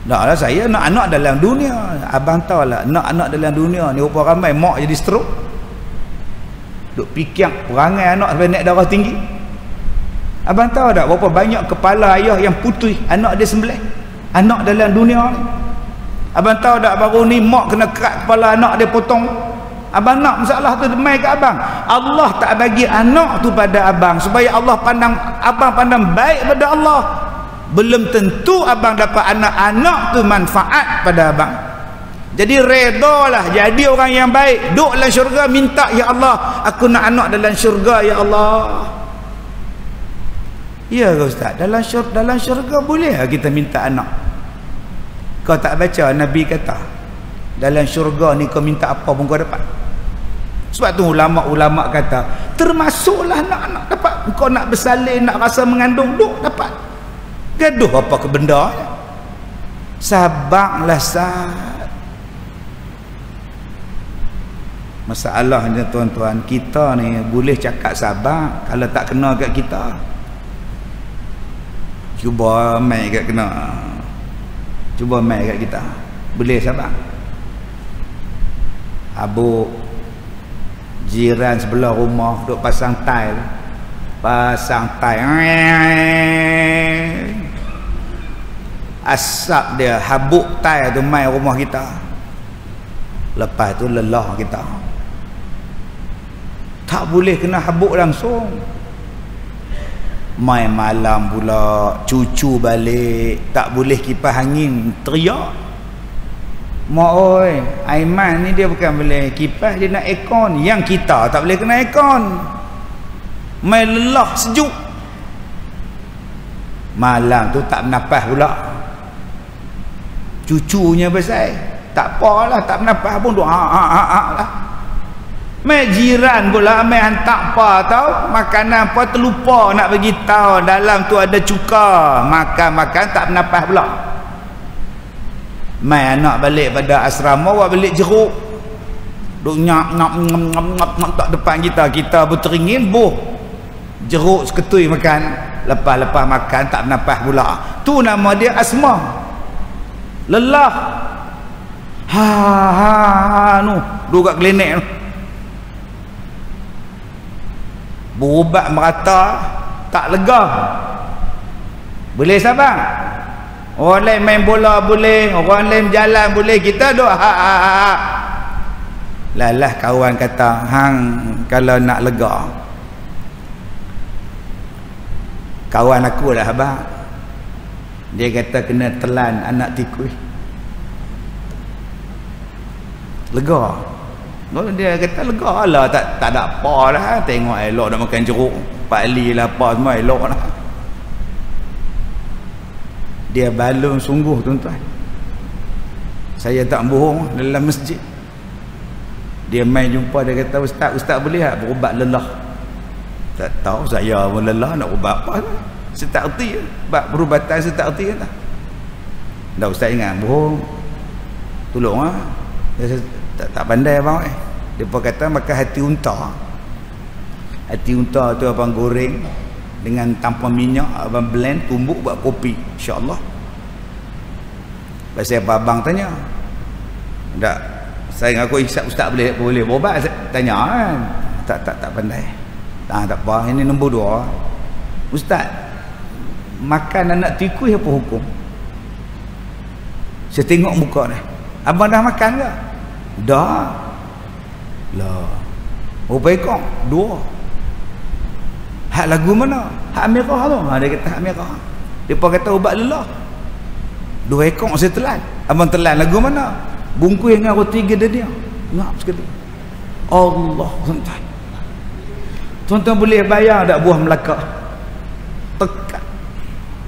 Naklah saya nak anak dalam dunia. Abang tahu lah, nak anak dalam dunia ni rupa ramai mak jadi stroke. Duk fikir perangai anak sampai naik darah tinggi. Abang tahu tak berapa banyak kepala ayah yang putih anak dia sembelih, anak dalam dunia ni. Abang tahu tak baru ni mak kena kerat kepala anak dia potong. Abang nak masalah tu mai kat abang. Allah tak bagi anak tu pada abang supaya Allah pandang abang pandang baik pada Allah. Belum tentu abang dapat anak-anak tu manfaat pada abang. Jadi redalah jadi orang yang baik, duduk dalam syurga minta ya Allah aku nak anak dalam syurga ya Allah. Ya ke ustaz, dalam syurga boleh kita minta anak? Kau tak baca Nabi kata dalam syurga ni kau minta apa pun kau dapat. Sebab tu ulama-ulama kata termasuklah anak-anak dapat. Kau nak bersalin, nak rasa mengandung, duk dapat. Gaduh apa ke benda? Sabarlah sat. Masalahnya tuan-tuan, kita ni boleh cakap sabar kalau tak kena kat kita. Cuba mai kat kena. Cuba mai kat kita. Boleh sabar. Abu jiran sebelah rumah duk pasang tail. Asap dia habuk tail tu mai rumah kita. Lepas tu lelah kita. Tak boleh kena habuk langsung. Mai malam pula cucu balik, tak boleh kipas angin, teriak. Mak oi, Aiman ni dia bukan boleh kipas, dia nak aircon. Yang kita tak boleh kena aircon. Mai lelah sejuk. Malam tu tak bernafas pula. Cucunya besar, tak apalah, tak bernafas pun doa lah. Mai jiran pula mai hantar apa tahu makanan apa terlupa nak bagi tahu dalam tu ada cuka, makan tak bernafas pula. Mai anak balik pada asrama awak balik jeruk. Duk nyap tak depan kita berteringin buh jeruk seketui makan, lepas makan tak bernafas pula. Tu nama dia asma. Lelah. Nu duduk kat klinik tu. Berubat merata tak lega. Boleh sabar. Orang lain main bola boleh, orang lain jalan boleh, kita duk Lalah kawan kata, hang kalau nak lega. Kawan aku lah abang. Dia kata kena telan anak tikus. Lega. Dia kata lega lah, tak ada apa lah. Tengok elok dah makan jeruk, Pak Ali lah apa semua elok lah. Dia balon sungguh tuan-tuan. Saya tak bohong, dalam masjid dia main jumpa, dia kata ustaz boleh tak berubat lelah? Tak tahu saya pun lelah nak ubat apa. Saya tak erti perubatan, saya tak erti kata. Dah ustaz ingat bohong, tolong lah. Saya tak pandai abang. Dia pun kata makan hati unta. Hati unta tu abang goreng dengan tanpa minyak, abang blend tumbuk buat kopi, insya-Allah. Pasal apa abang tanya? Tak, saya ngaku ustaz boleh berubat, tanya kan. Tak pandai. Tak apa, ini nombor 2. Ustaz, makan anak tikus apa hukum? Saya tengok muka ni. Abang dah makan ke? Dah. Lah. Berapa ekor? 2. Hak lagu mana? Hak merah tu. Dia kata hak merah. Dia pun kata ubat lelah. 2 ekor saya telan. Abang telan lagu mana? Bungkus dengan roti gedenya. Ngap sekali. Allah, tuan-tuan. Tuan-tuan boleh bayar tak buah Melaka? Tekat.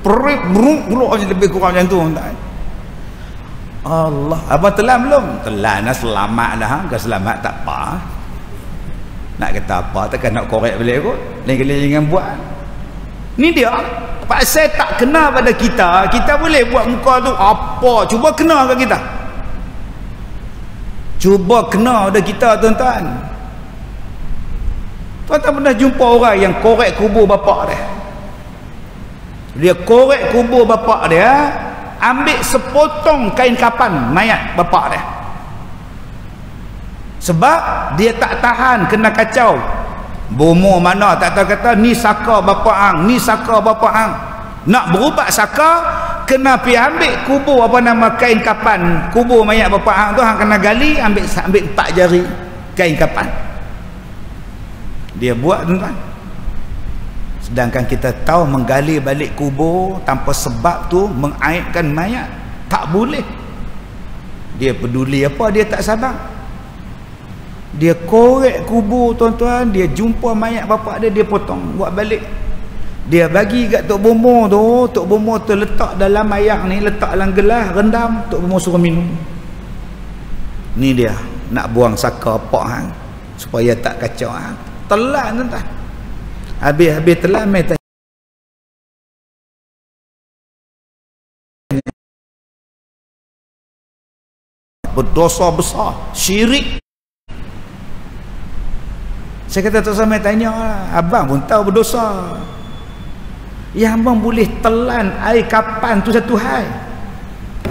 Perik beruk lebih kurang macam tu, tuan-tuan. Allah, abang telan belum? Telan dah, selamat dah. Kalau selamat tak apa. Nak kata apa, takkan nak korek balik kot. Lain-lain dengan buat. Ni dia. Pasal tak kena pada kita, kita boleh buat muka tu apa. Cuba kena kat kita. Cuba kena pada kita, tuan-tuan. Tuan-tuan pernah jumpa orang yang korek kubur bapak dia. Dia korek kubur bapak dia, ambil sepotong kain kapan mayat bapak dia. Sebab dia tak tahan kena kacau. Bomo mana tak tahu, kata ni saka bapa hang, ni saka bapa hang. Nak berubat saka, kena pi ambil kubur apa nama kain kapan, kubur mayat bapa hang tu hang kena gali, ambil 4 jari kain kapan. Dia buat, tuan-tuan. Sedangkan kita tahu menggali balik kubur tanpa sebab tu mengaibkan mayat, tak boleh. Dia peduli apa? Dia tak sabar. Dia korek kubur, tuan-tuan. Dia jumpa mayat bapak dia, dia potong, buat balik. Dia bagi kat Tok Bomo tu. Tok Bomo tu letak dalam ayak ni, letak dalam gelas, rendam. Tok Bomo suruh minum. Ni dia nak buang saka pak hang supaya tak kacau hang. Telan, tuan-tuan. Habis telan mai tanya, berdosa besar, syirik. Saya kata tak sampai tanya lah. Abang pun tahu berdosa. Yang abang boleh telan air kapan tu satu hal.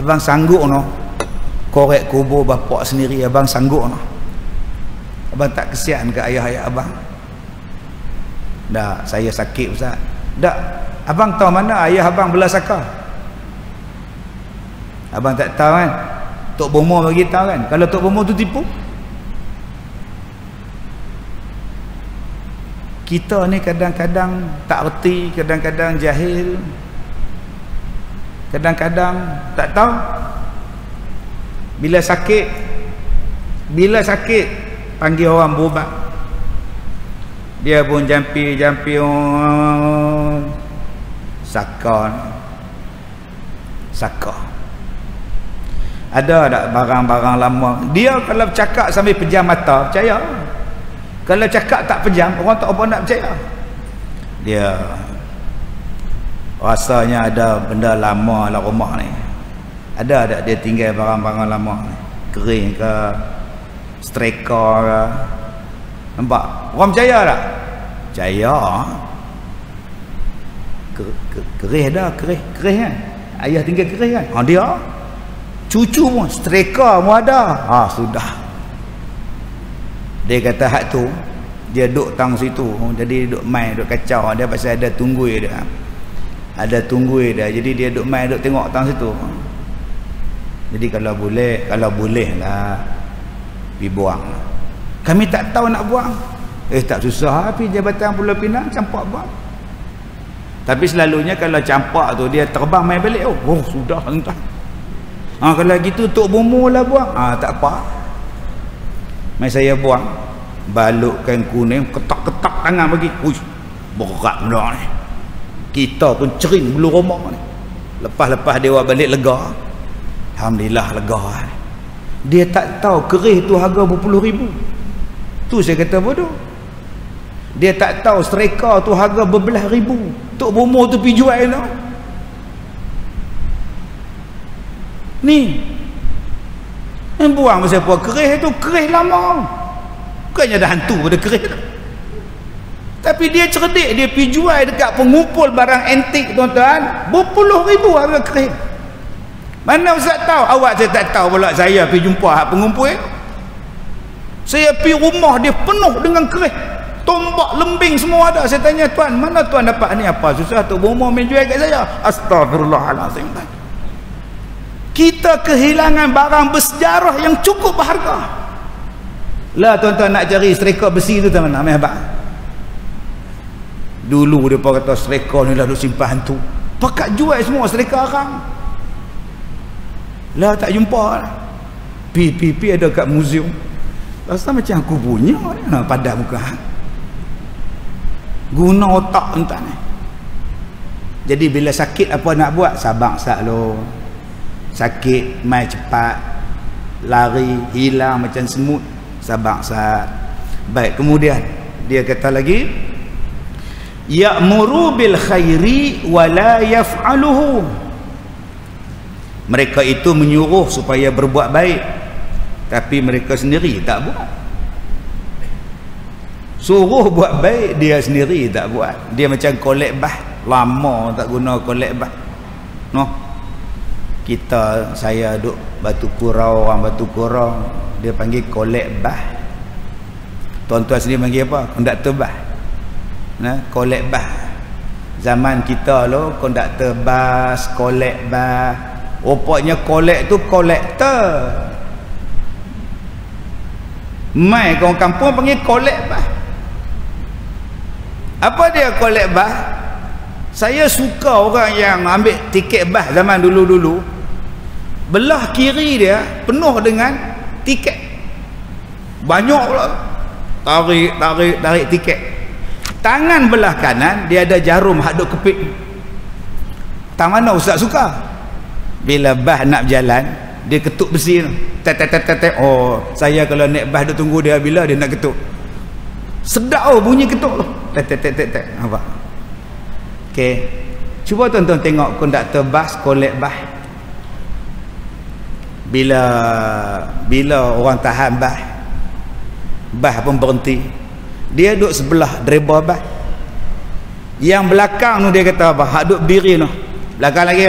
Abang sanggup no korek kubur bapak sendiri, abang sanggup no. Abang tak kesian ke ayah-ayah abang? Dah, saya sakit ustaz. Dah, abang tahu mana ayah abang belah saka? Abang tak tahu kan? Tok Bomo bagi tahu kan? Kalau Tok Bomo tu tipu, kita ni kadang-kadang tak erti, kadang-kadang jahil, kadang-kadang tak tahu. Bila sakit panggil orang berubat, dia pun jampi Saka. Ada tak barang-barang lama? Dia kalau cakap sambil pejam mata, percaya. Kalau cakap tak pejam, orang tak apa nak percaya. Dia rasanya ada benda lama dalam rumah ni. Ada tak dia tinggal barang-barang lama ni? Kering ke, streka ke? Nampak? Orang percaya tak? Percaya. Kerih dah, kerih kan? Ayah tinggal kerih kan? Dia cucu pun streka pun ada. Sudah. Dia kata hak tu dia duduk tang situ, jadi duduk main, duduk kacau dia pasal ada tunggui dia. Ada tunggui dia. Jadi dia duduk main, duduk tengok tang situ. Jadi kalau boleh lah pergi buang. Kami tak tahu nak buang. Tak susah pergi Jabatan Pulau Pinang campak buang. Tapi selalunya kalau campak tu dia terbang main balik. Sudah entah. Kalau gitu Tok Bomo lah buang. Tak apa. Mai saya buang, balut kain kuning, ketak-ketak tangan bagi. Berat benda ni. Kita pun cering bulu rumah ni. Lepas-lepas dia buat balik lega. Alhamdulillah lega. Dia tak tahu kerih tu harga berpuluh ribu. Tu saya kata bodoh. Dia tak tahu streka tu harga berbelas ribu. Tok Bomo tu pergi jual tu. Ni buang pasal apa? Kerih tu kerih lama. Bukannya ada hantu pada kerih tu. Tapi dia cerdik, dia pergi jual dekat pengumpul barang antik tuan-tuan, berpuluh ribu harga kerih. Mana Ustaz tahu? Awak saya tak tahu pula. Saya pergi jumpa hak pengumpul. Saya pergi rumah dia penuh dengan kerih. Tombak, lembing semua ada. Saya tanya, tuan, mana tuan dapat ni? Apa susah Tok Bomo main jual kat saya? Astagfirullahalazim. Kita kehilangan barang bersejarah yang cukup berharga. Lah tuan-tuan nak cari streka besi tu mana? Abang. Dulu dia kata streka ni lah duk simpan hantu. Pakat jual semua streka orang. Lah tak jumpa lah. Pi ada kat muzium. Rasa macam aku punya ni. Padat muka. Guna otak tuan-tuan ni. Jadi bila sakit apa nak buat? Sabar sat lo. Sakit mai cepat, lari hilang macam semut, sabar sat. Baik, kemudian dia kata lagi, ya'muru bil khairi wa la yaf'aluhu. Mereka itu menyuruh supaya berbuat baik, tapi mereka sendiri tak buat. Suruh buat baik, dia sendiri tak buat. Dia macam kolek bah, lama tak guna kolek bah. Saya duk Batu Kurau, orang Batu Kurau dia panggil kolek bah. Tuan-tuan sendiri panggil apa? Konduktor bah. Kolek bah. Zaman kita lo konduktor bas, kolek bah. Rupanya kolek tu kolektor. Mai orang kampung panggil kolek bah. Apa dia kolek bah? Saya suka orang yang ambil tiket bas zaman dulu-dulu. Belah kiri dia penuh dengan tiket. Banyak pula. Tarik tiket. Tangan belah kanan dia ada jarum hak duk kepit. Tang mana Ustaz suka? Bila bas nak berjalan, dia ketuk besi tu. Tet. Saya kalau naik bas duk tunggu dia bila dia nak ketuk. Sedap bunyi ketuk tu. Tet. Nampak? Okey. Cuba tuan-tuan tengok konduktor bas, kolek bas. Bila orang tahan bas pun berhenti. Dia duduk sebelah driver bas. Yang belakang tu dia kata apa? Hak duduk biri tu. Belakang lagi.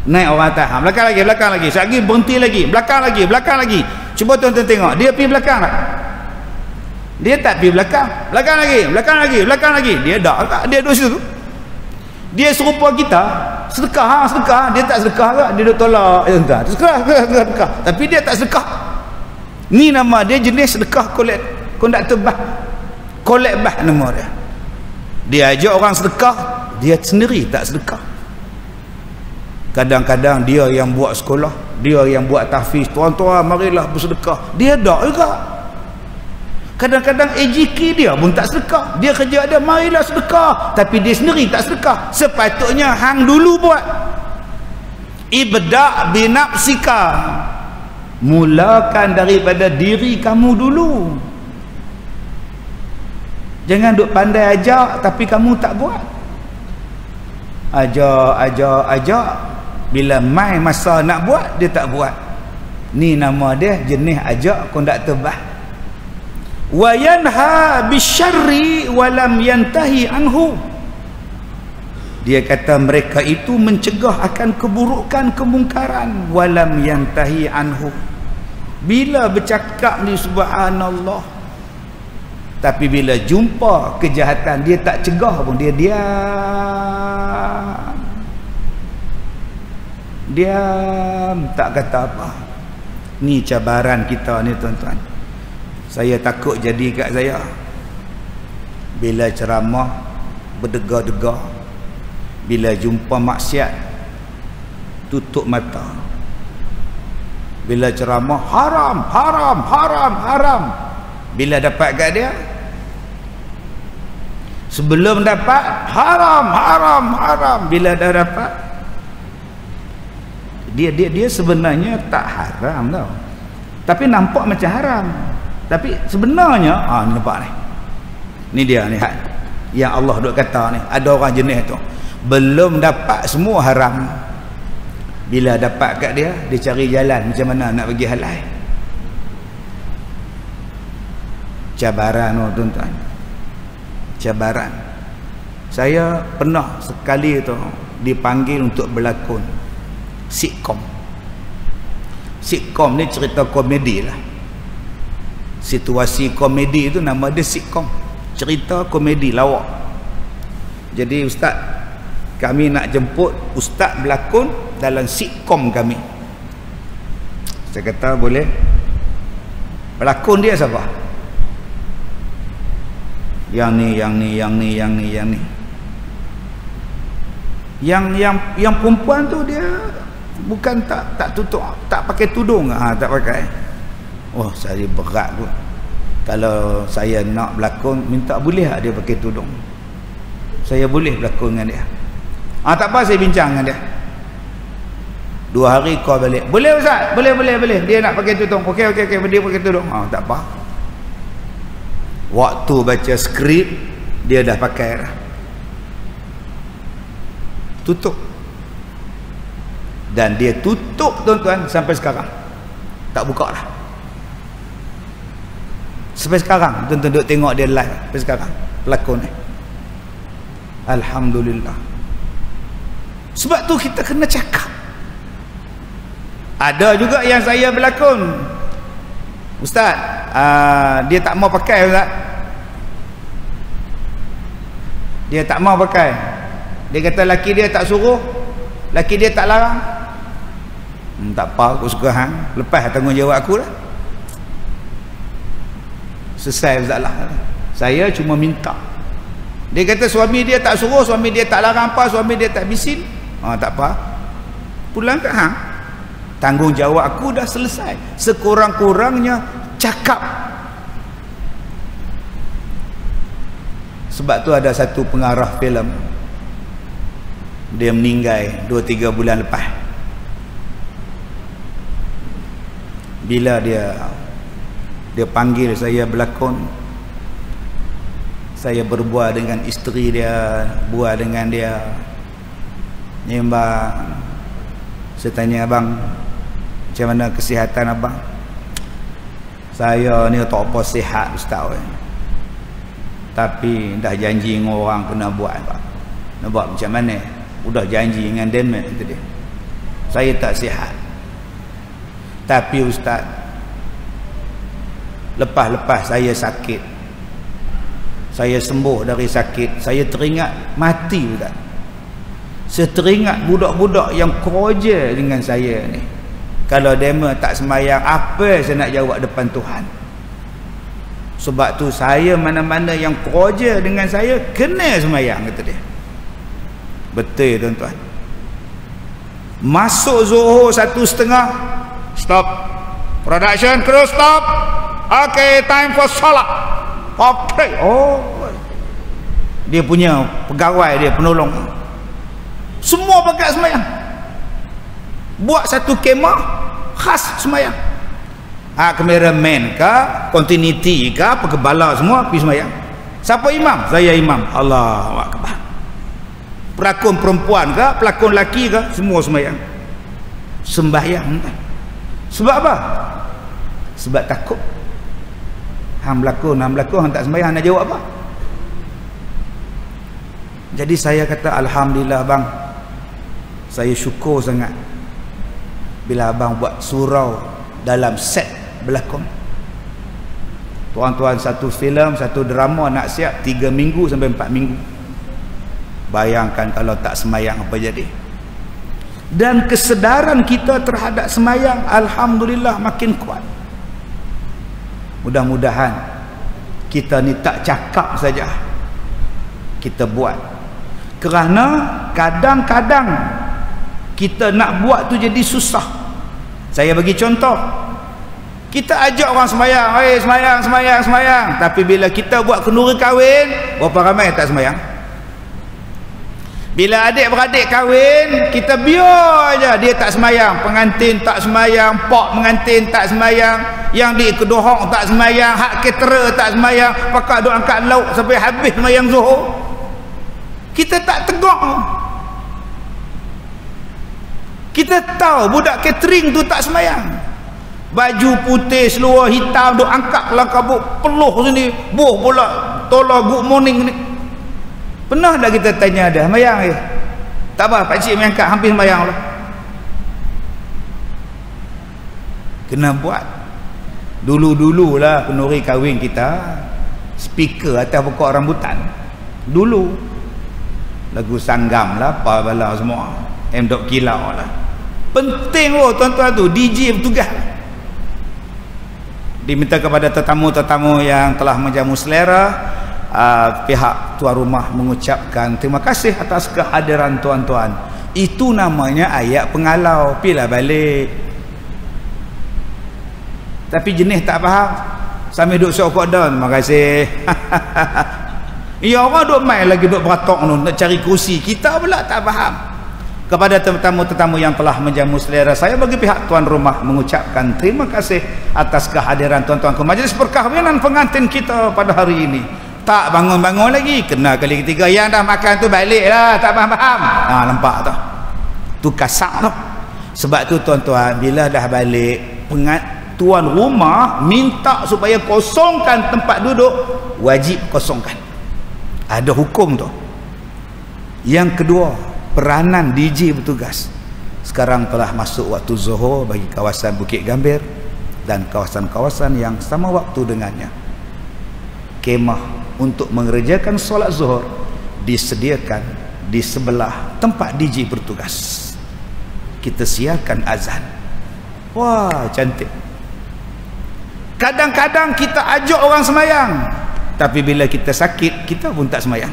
Naik orang tahan. Belakang lagi. Sekali berhenti lagi. Belakang lagi. Cuba tuan-tuan tengok. Dia pergi belakang tak? Dia tak pergi belakang. Belakang lagi. Dia tak. Dia duduk situ. Dia serupa kita. Sedekah. Dia tak sedekah tak? Dia duduk tolak. Sedekah. Tapi dia tak sedekah. Ni nama dia jenis sedekah konduktor bah. Kolek bah nama dia. Dia ajak orang sedekah, dia sendiri tak sedekah. Kadang-kadang dia yang buat sekolah, dia yang buat tahfiz. Tuan-tuan marilah bersedekah. Dia tak juga. Kadang-kadang AJK dia pun tak sedekah. Dia kerja ada, marilah sedekah, tapi dia sendiri tak sedekah. Sepatutnya hang dulu buat. Ibda' binafsika, mulakan daripada diri kamu dulu. Jangan duk pandai ajak tapi kamu tak buat. Ajak. Bila mai masa nak buat, dia tak buat. Ni nama dia jenis ajak konduktor bah. Wa yanha bisyarri wa lam yantahi anhu. Dia kata mereka itu mencegah akan keburukan, kemungkaran, wa lam yantahi anhu. Bila bercakap ni subhanallah, tapi bila jumpa kejahatan dia tak cegah pun, dia diam, tak kata apa. Ni cabaran kita ni tuan-tuan. Saya takut jadi kat saya. Bila ceramah berdegar-degar, bila jumpa maksiat tutup mata. Bila ceramah haram. Bila dapat kat dia, sebelum dapat haram. Bila dah dapat, dia sebenarnya tak haram tau, tapi nampak macam haram. Tapi sebenarnya ni nampak ni dia ni yang Allah duk kata ni. Ada orang jenis tu belum dapat semua haram, bila dapat kat dia cari jalan macam mana nak bagi halal. Cabaran tuan-tuan, cabaran. Saya pernah sekali tu dipanggil untuk berlakon sitcom. Sitcom ni cerita komedi lah. Situasi komedi itu nama dia sitcom, cerita komedi lawak. Jadi ustaz, kami nak jemput ustaz berlakon dalam sitcom kami. Saya kata boleh. Pelakon dia siapa? Yang ni. Yang perempuan tu dia bukan tak tutup, tak pakai tudung, tak pakai. Oh, saya berat pun. Kalau saya nak berlakon, minta boleh tak dia pakai tudung? Saya boleh berlakon dengan dia. Tak apa, saya bincang dengan dia. 2 hari call balik. Boleh ustaz? Boleh. Dia nak pakai tudung. Okey, dia pakai tudung. Tak apa. Waktu baca skrip, dia dah pakai dah. Tutup. Dan dia tutup tuan-tuan sampai sekarang. Tak buka dah. Sampai sekarang tuan-tuan duk tengok dia live sampai sekarang pelakon ni. Alhamdulillah. Sebab tu kita kena cakap. Ada juga yang saya berlakon, ustaz, dia tak mau pakai ustaz. Dia tak mau pakai. Dia kata laki dia tak suruh, laki dia tak larang. Tak apa, aku suka hang. Lepas tanggungjawab aku lah. Selesai masalah. Saya cuma minta. Dia kata suami dia tak suruh, suami dia tak larang apa, suami dia tak bisin. Tak apa. Pulang ke hang. Tanggungjawab aku dah selesai. Sekurang-kurangnya cakap. Sebab tu ada satu pengarah filem, dia meninggal 2-3 bulan lepas. Bila dia panggil saya berlakon, saya berbual dengan isteri dia, bual dengan dia, nyembang. Saya tanya, abang, macam mana kesihatan abang? Saya ni tak apa sihat ustaz, tapi dah janji dengan orang kena buat abang. Nak buat macam mana? Udah janji dengan demet itu dia. Saya tak sihat, tapi ustaz, lepas-lepas saya sakit, saya sembuh dari sakit, saya teringat mati ustaz. Saya teringat budak-budak yang kerja dengan saya ni. Kalau dema tak sembahyang, apa saya nak jawab depan Tuhan? Sebab tu saya mana-mana yang kerja dengan saya kena sembahyang, kata dia. Betul tuan-tuan. Masuk Zuhur 1:30, stop. Production crew stop. Okay, time for salat. okey. Oh, dia punya pegawai dia, penolong, semua pakai semayang, buat satu kemah khas semayang. Kameraman ke, continuity ke, pekebala semua pergi semayang. Siapa imam? Saya imam. Allahu akbar. Pelakon perempuan ke, pelakon lelaki ke, semua semayang. Sembahyang. Sebab apa? Sebab takut. Hang berlakon, hang tak sembahyang, nak jawab apa? Jadi saya kata alhamdulillah bang, saya syukur sangat bila abang buat surau dalam set berlakon. Tuan-tuan, satu filem, satu drama nak siap 3 minggu sampai 4 minggu. Bayangkan kalau tak semayang apa jadi. Dan kesedaran kita terhadap semayang alhamdulillah makin kuat. Mudah-mudahan kita ni tak cakap saja, kita buat. Kerana kadang-kadang kita nak buat tu jadi susah. Saya bagi contoh, kita ajak orang semayang, semayang, tapi bila kita buat kenduri kahwin, berapa ramai tak semayang? Bila adik-beradik kahwin, kita biar aja dia tak semayang, pengantin tak semayang, pak pengantin tak semayang, yang di kedohong tak semayang, hak caterer tak semayang, pakak duk angkat lauk sampai habis semayang zuhur. Kita tak tegak. Kita tahu budak catering tu tak semayang, baju putih seluar hitam duk angkat kelang kabut peluh sini, buh pula tolak good morning ni. Pernah dah kita tanya dah semayang ke? Tak apa, pakcik mengangkat hampir semayang lah. Kena buat. Dulu-dulu lah kenduri kahwin kita speaker atas pokok rambutan. Dulu lagu Sanggam lah, apa bala semua, M. Kilau lah. Penting tuan-tuan tu, DJ bertugas. Diminta kepada tetamu-tetamu yang telah menjamu selera, pihak tuan rumah mengucapkan terima kasih atas kehadiran tuan-tuan. Itu namanya ayat pengalau. Pilah balik. Tapi jenis tak faham, sambil duduk sokok down, terima kasih. Ya, orang duduk main lagi, duduk beratok nak cari kursi. Kita pula tak faham. Kepada tetamu-tetamu yang telah menjamu selera, saya bagi pihak tuan rumah mengucapkan terima kasih atas kehadiran tuan-tuan ke majlis perkahwinan pengantin kita pada hari ini. Tak bangun-bangun lagi, kena kali ketiga, yang dah makan tu balik lah, tak faham-faham. Nampak tak? Tu kasak tu. Sebab tu tuan-tuan, bila dah balik, tuan rumah minta supaya kosongkan tempat duduk, wajib kosongkan. Ada hukum tu. Yang kedua, peranan DJ bertugas. Sekarang telah masuk waktu zuhur bagi kawasan Bukit Gambir dan kawasan-kawasan yang sama waktu dengannya. Kemah untuk mengerjakan solat zuhur disediakan di sebelah tempat DJ bertugas. Kita siarkan azan. Wah, cantik. Kadang-kadang kita ajak orang semayang, tapi bila kita sakit, kita pun tak semayang.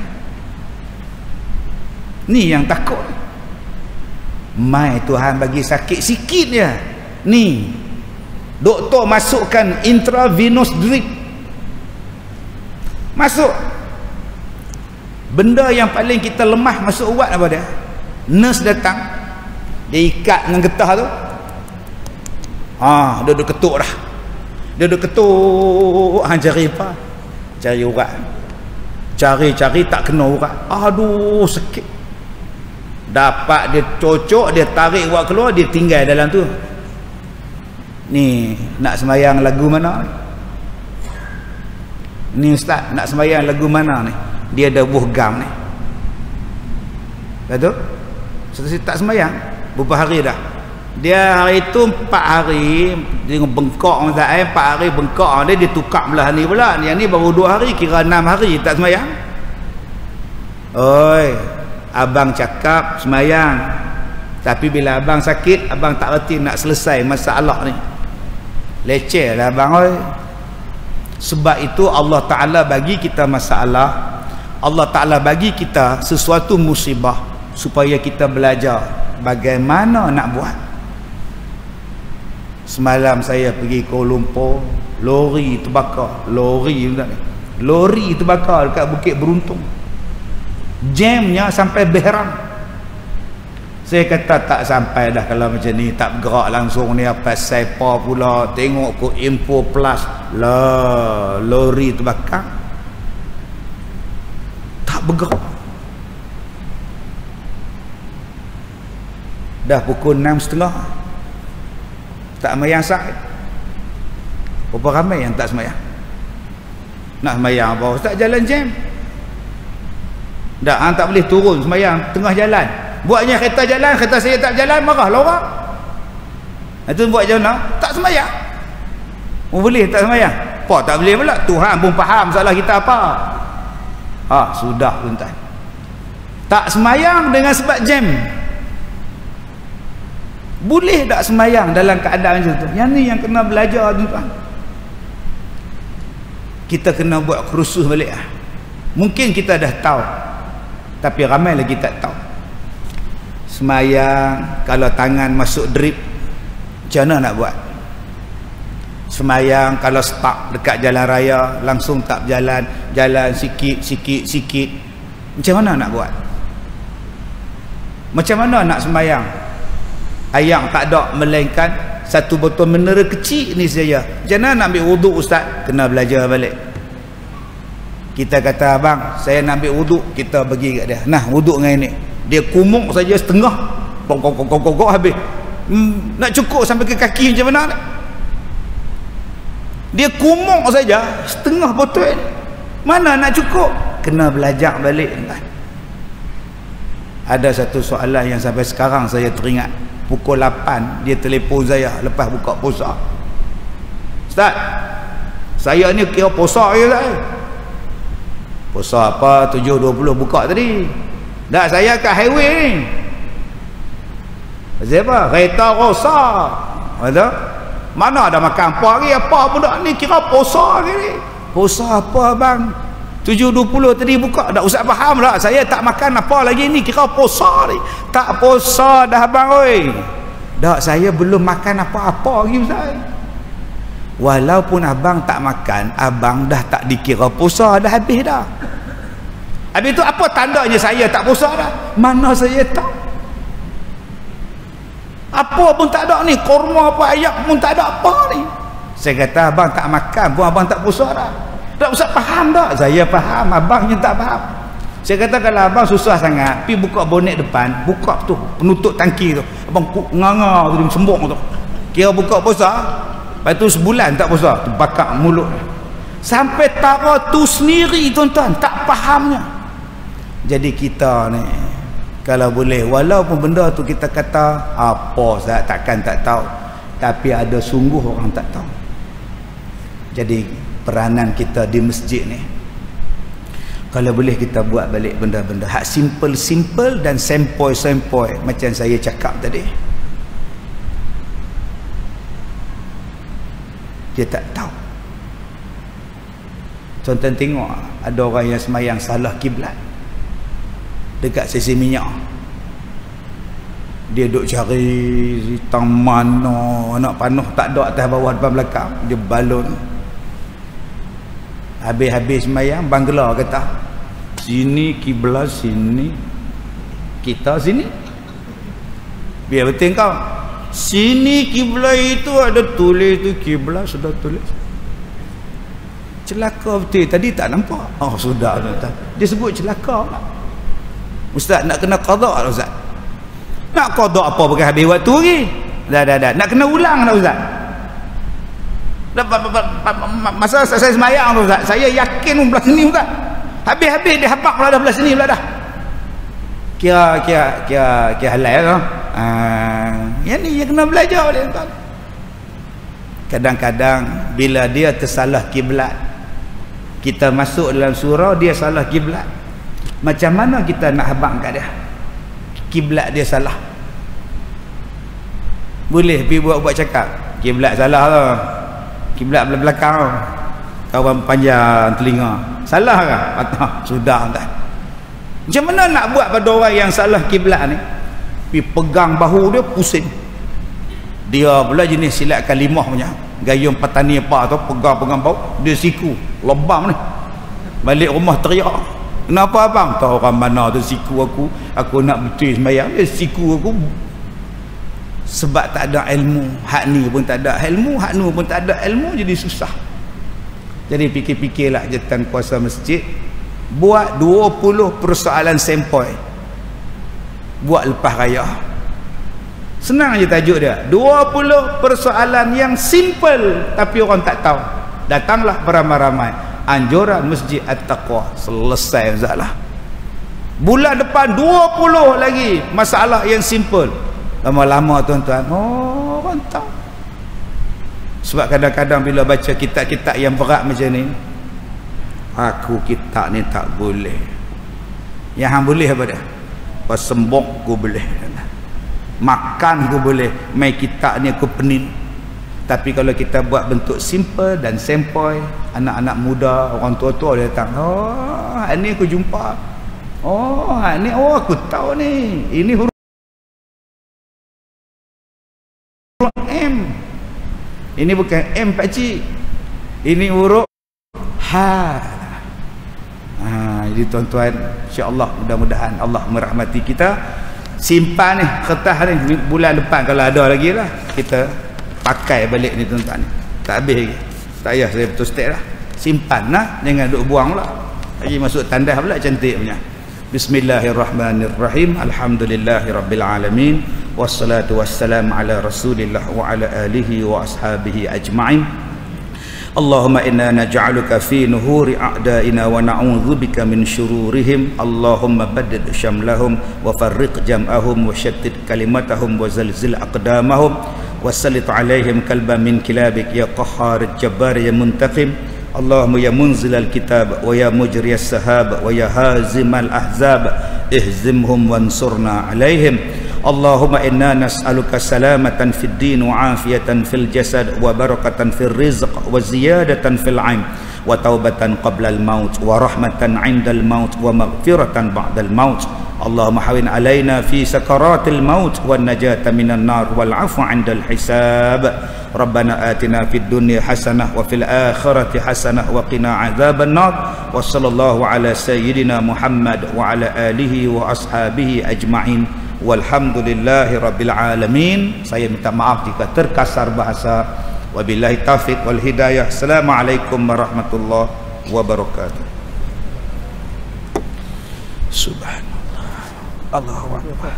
Ni yang takut. Mai Tuhan bagi sakit sikit je, ni doktor masukkan intravenous drip, masuk. Benda yang paling kita lemah masuk ubat apa dia? Nurse datang, dia ikat dengan getah tu, dia duduk ketuk dah. Dia duduk ketuk, cari apa? Cari urat. Cari-cari tak kena urat. Aduh, sakit. Dapat dia cocok, dia tarik urat keluar, dia tinggal dalam tu. Ni nak sembahyang lagu mana ni ustaz? Nak sembahyang lagu mana ni? Dia ada buh gam ni. Betul? Setelah tak sembahyang berapa hari dah? Dia hari tu 4 hari dia bengkok, 4 hari bengkok dia tukar belah ni pula. Yang ni baru 2 hari, kira 6 hari tak sembahyang. Oi, abang cakap sembahyang, tapi bila abang sakit, abang tak reti nak selesai masalah ni. Leceh lah abang oi. Sebab itu Allah Ta'ala bagi kita masalah, Allah Ta'ala bagi kita sesuatu musibah supaya kita belajar bagaimana nak buat. Semalam saya pergi Kuala Lumpur, lori terbakar, lori lori terbakar dekat Bukit Beruntung, jamnya sampai Behram. Saya kata tak sampai dah kalau macam ni, tak bergerak langsung ni apa siapa pula tengok ke Info Plus lah, lori terbakar tak bergerak. Dah pukul 6.30 tak sembahyang sahih. Berapa ramai yang tak sembahyang? Nak sembahyang apa? Ustaz, jalan jam. Dah, hang tak boleh turun sembahyang tengah jalan. Buatnya kereta jalan, kereta saya tak jalan, marahlah orang. Itu buat macam mana? Tak sembahyang. Boleh tak sembahyang? Apa tak boleh pula? Tuhan pun faham salah kita apa. Sudah tuan-tuan. Tak sembahyang dengan sebab jam. Boleh tak sembahyang dalam keadaan macam tu? Yang ni yang kena belajar tuan-tuan. Kita kena buat kursus balik. Mungkin kita dah tahu, tapi ramai lagi tak tahu. Sembahyang kalau tangan masuk drip, macam mana nak buat? Sembahyang kalau stuck dekat jalan raya, langsung tak berjalan, jalan sikit, macam mana nak buat? Macam mana nak sembahyang? Ayam tak ada, melainkan satu botol mineral kecil ni saja. Macam mana nak ambil wuduk ustaz? Kena belajar balik. Kita kata, abang saya nak ambil wuduk, kita bagi kat dia, nah wuduk dengan ini. Dia kumuk saja setengah, kok habis. Nak cukup sampai ke kaki macam mana? Dia kumuk saja setengah botol ini. Mana nak cukup? Kena belajar balik. Ada satu soalan yang sampai sekarang saya teringat. Pukul 8 dia telefon saya lepas buka puasa. Ustaz, saya ni kira puasa je lah. Puasa apa? 7.20 buka tadi. Dah saya kat highway ni. Siapa? Kereta rosak. Ada? Mana ada makan apa lagi? Apa budak ni kira puasa lagi ni? Puasa apa bang? 7.20 tadi buka. Dah usah faham tak? Saya tak makan apa lagi ni, kira puasa ni. Tak puasa dah bang oi. Dah saya belum makan apa-apa lagi ustaz. Walaupun abang tak makan, abang dah tak dikira puasa, dah habis dah. Habis tu apa tandanya saya tak puasa dah? Mana saya tahu? Apa pun tak ada ni, korma apa ayak pun tak ada apa ni. Saya kata abang tak makan pun abang tak puasa dah. Tak usah faham tak? Saya faham, abang yang tak faham. Saya kata kalau abang susah sangat, pergi buka bonet depan, buka tu, penutup tangki tu. Abang nganga tu, sembung tu. Kira buka puasa, lepas tu sebulan tak puasa, terbakar mulut. Sampai tara tu sendiri tuan-tuan, tak fahamnya. Jadi kita ni, kalau boleh, walaupun benda tu kita kata, apa Ustaz, takkan tak tahu. Tapi ada sungguh orang tak tahu. Jadi, peranan kita di masjid ni, kalau boleh kita buat balik benda-benda hak simple-simple dan sempoi-sempoi macam saya cakap tadi. Dia tak tahu. Contoh tengok, ada orang yang semayang salah kiblat dekat sisi minyak. Dia duk cari tang mana nak panuh, tak ada atas bawah depan belakang, dia balon. Habis-habis semayang, bangla kata, sini kiblat, sini kita, sini. Biar betul kau. Sini kiblat itu ada tulis tu, kiblat sudah tulis. Celaka betul, tadi tak nampak. Oh sudah, dia sebut celaka. Ustaz nak kena qada tak ustaz? Nak qada apa pakai habis waktu lagi? Dah. Nak kena ulang tak ustaz? Masa saya semayang tu ustaz, saya yakin belah sini ustaz. Habis-habis dia habaq pula dah belah sini pula dah. Kira halal tu. Yang ni yang kena belajar dia tuan. Kadang-kadang bila dia tersalah kiblat, kita masuk dalam surau dia salah kiblat. Macam mana kita nak habaq kat dia? Kiblat dia salah. Boleh pergi buat cakap, kiblat salah tu. Kiblat belakang kawan panjang telinga salah ke? Sudah entah. Macam mana nak buat pada orang yang salah kiblat ni? Pergi pegang bahu dia pusing. Dia pula jenis silat kalimah punya, gayung petani apa tu, pegang bahu dia siku lebam ni. Balik rumah teriak, kenapa abang? Tahu orang mana tu siku aku nak betul sembahyang dia siku aku. Sebab tak ada ilmu. Hak ni pun tak ada ilmu, hak nu pun tak ada ilmu, jadi susah. Jadi fikir-fikirlah jatan kuasa masjid, buat 20 persoalan sempoi buat lepas raya. Senang je tajuk dia, 20 persoalan yang simple tapi orang tak tahu. Datanglah beramai-ramai, anjuran Masjid At-Taqwa, selesai masalah. Bulan depan 20 lagi masalah yang simple. Lama-lama tuan-tuan, orang tahu. Sebab kadang-kadang bila baca kitab-kitab yang berat macam ni, aku kitab ni tak boleh. Yang hang boleh apa dia? Pasembok ku boleh, makan ku boleh, mai kitab ni aku penin. Tapi kalau kita buat bentuk simple dan sempoi, anak-anak muda, orang tua-tua dia datang, ni aku jumpa, ni aku tahu ni, ini huruf M, ini bukan M pakcik, ini huruf H. Jadi tuan-tuan, insya-Allah mudah-mudahan Allah merahmati kita. Simpan ni kertas ni, bulan depan kalau ada lagi lah kita pakai balik ni tuan-tuan. Tak habis lagi, tak payah saya betul state lah, simpan lah, jangan duk buang pula. Lagi masuk tandas pula cantik punya. Bismillahirrahmanirrahim. Alhamdulillahirabbil alamin, wassalatu wassalamu ala Rasulillah wa ala alihi wa ashabihi ajma'in. Allahumma inna naj'aluka fi nuhuri a'daina wa na'udzubika min syururihim. Allahumma baddid syamlahum wa farriq jam'ahum wa shattit kalimatahum wa zalzil aqdamahum wa sallit alaihim kalban min kilabik ya qahhar jabbar ya muntaqim. Allahumma ya munzilal kitab wa ya mujriyas sahab wa ya hazimal ahzab ihzimhum wansurna alaihim. Allahumma inna nas'aluka salamatan fid din wa afiyatan fil jasad wa barakatan fil rizq wa ziyadatan fil 'ilm wa taubatan qabla al maut wa rahmatan 'inda al maut wa maghfiratan ba'da al maut. Allahumma hawin alaina fi sakaratil maut wan najata minan nar wal 'afwa 'inda al hisab. Rabbana atina fid dunya hasanah wa fil akhirati hasanah wa qina 'adzaban nar. Wa sallallahu ala sayyidina Muhammad wa ala alihi wa ashabihi ajma'in. Walhamdulillahi rabbil alamin. Saya minta maaf jika terkasar bahasa. Wabillahi taufiq wal hidayah. Assalamualaikum warahmatullahi wabarakatuh. Subhanallah, Allahu akbar.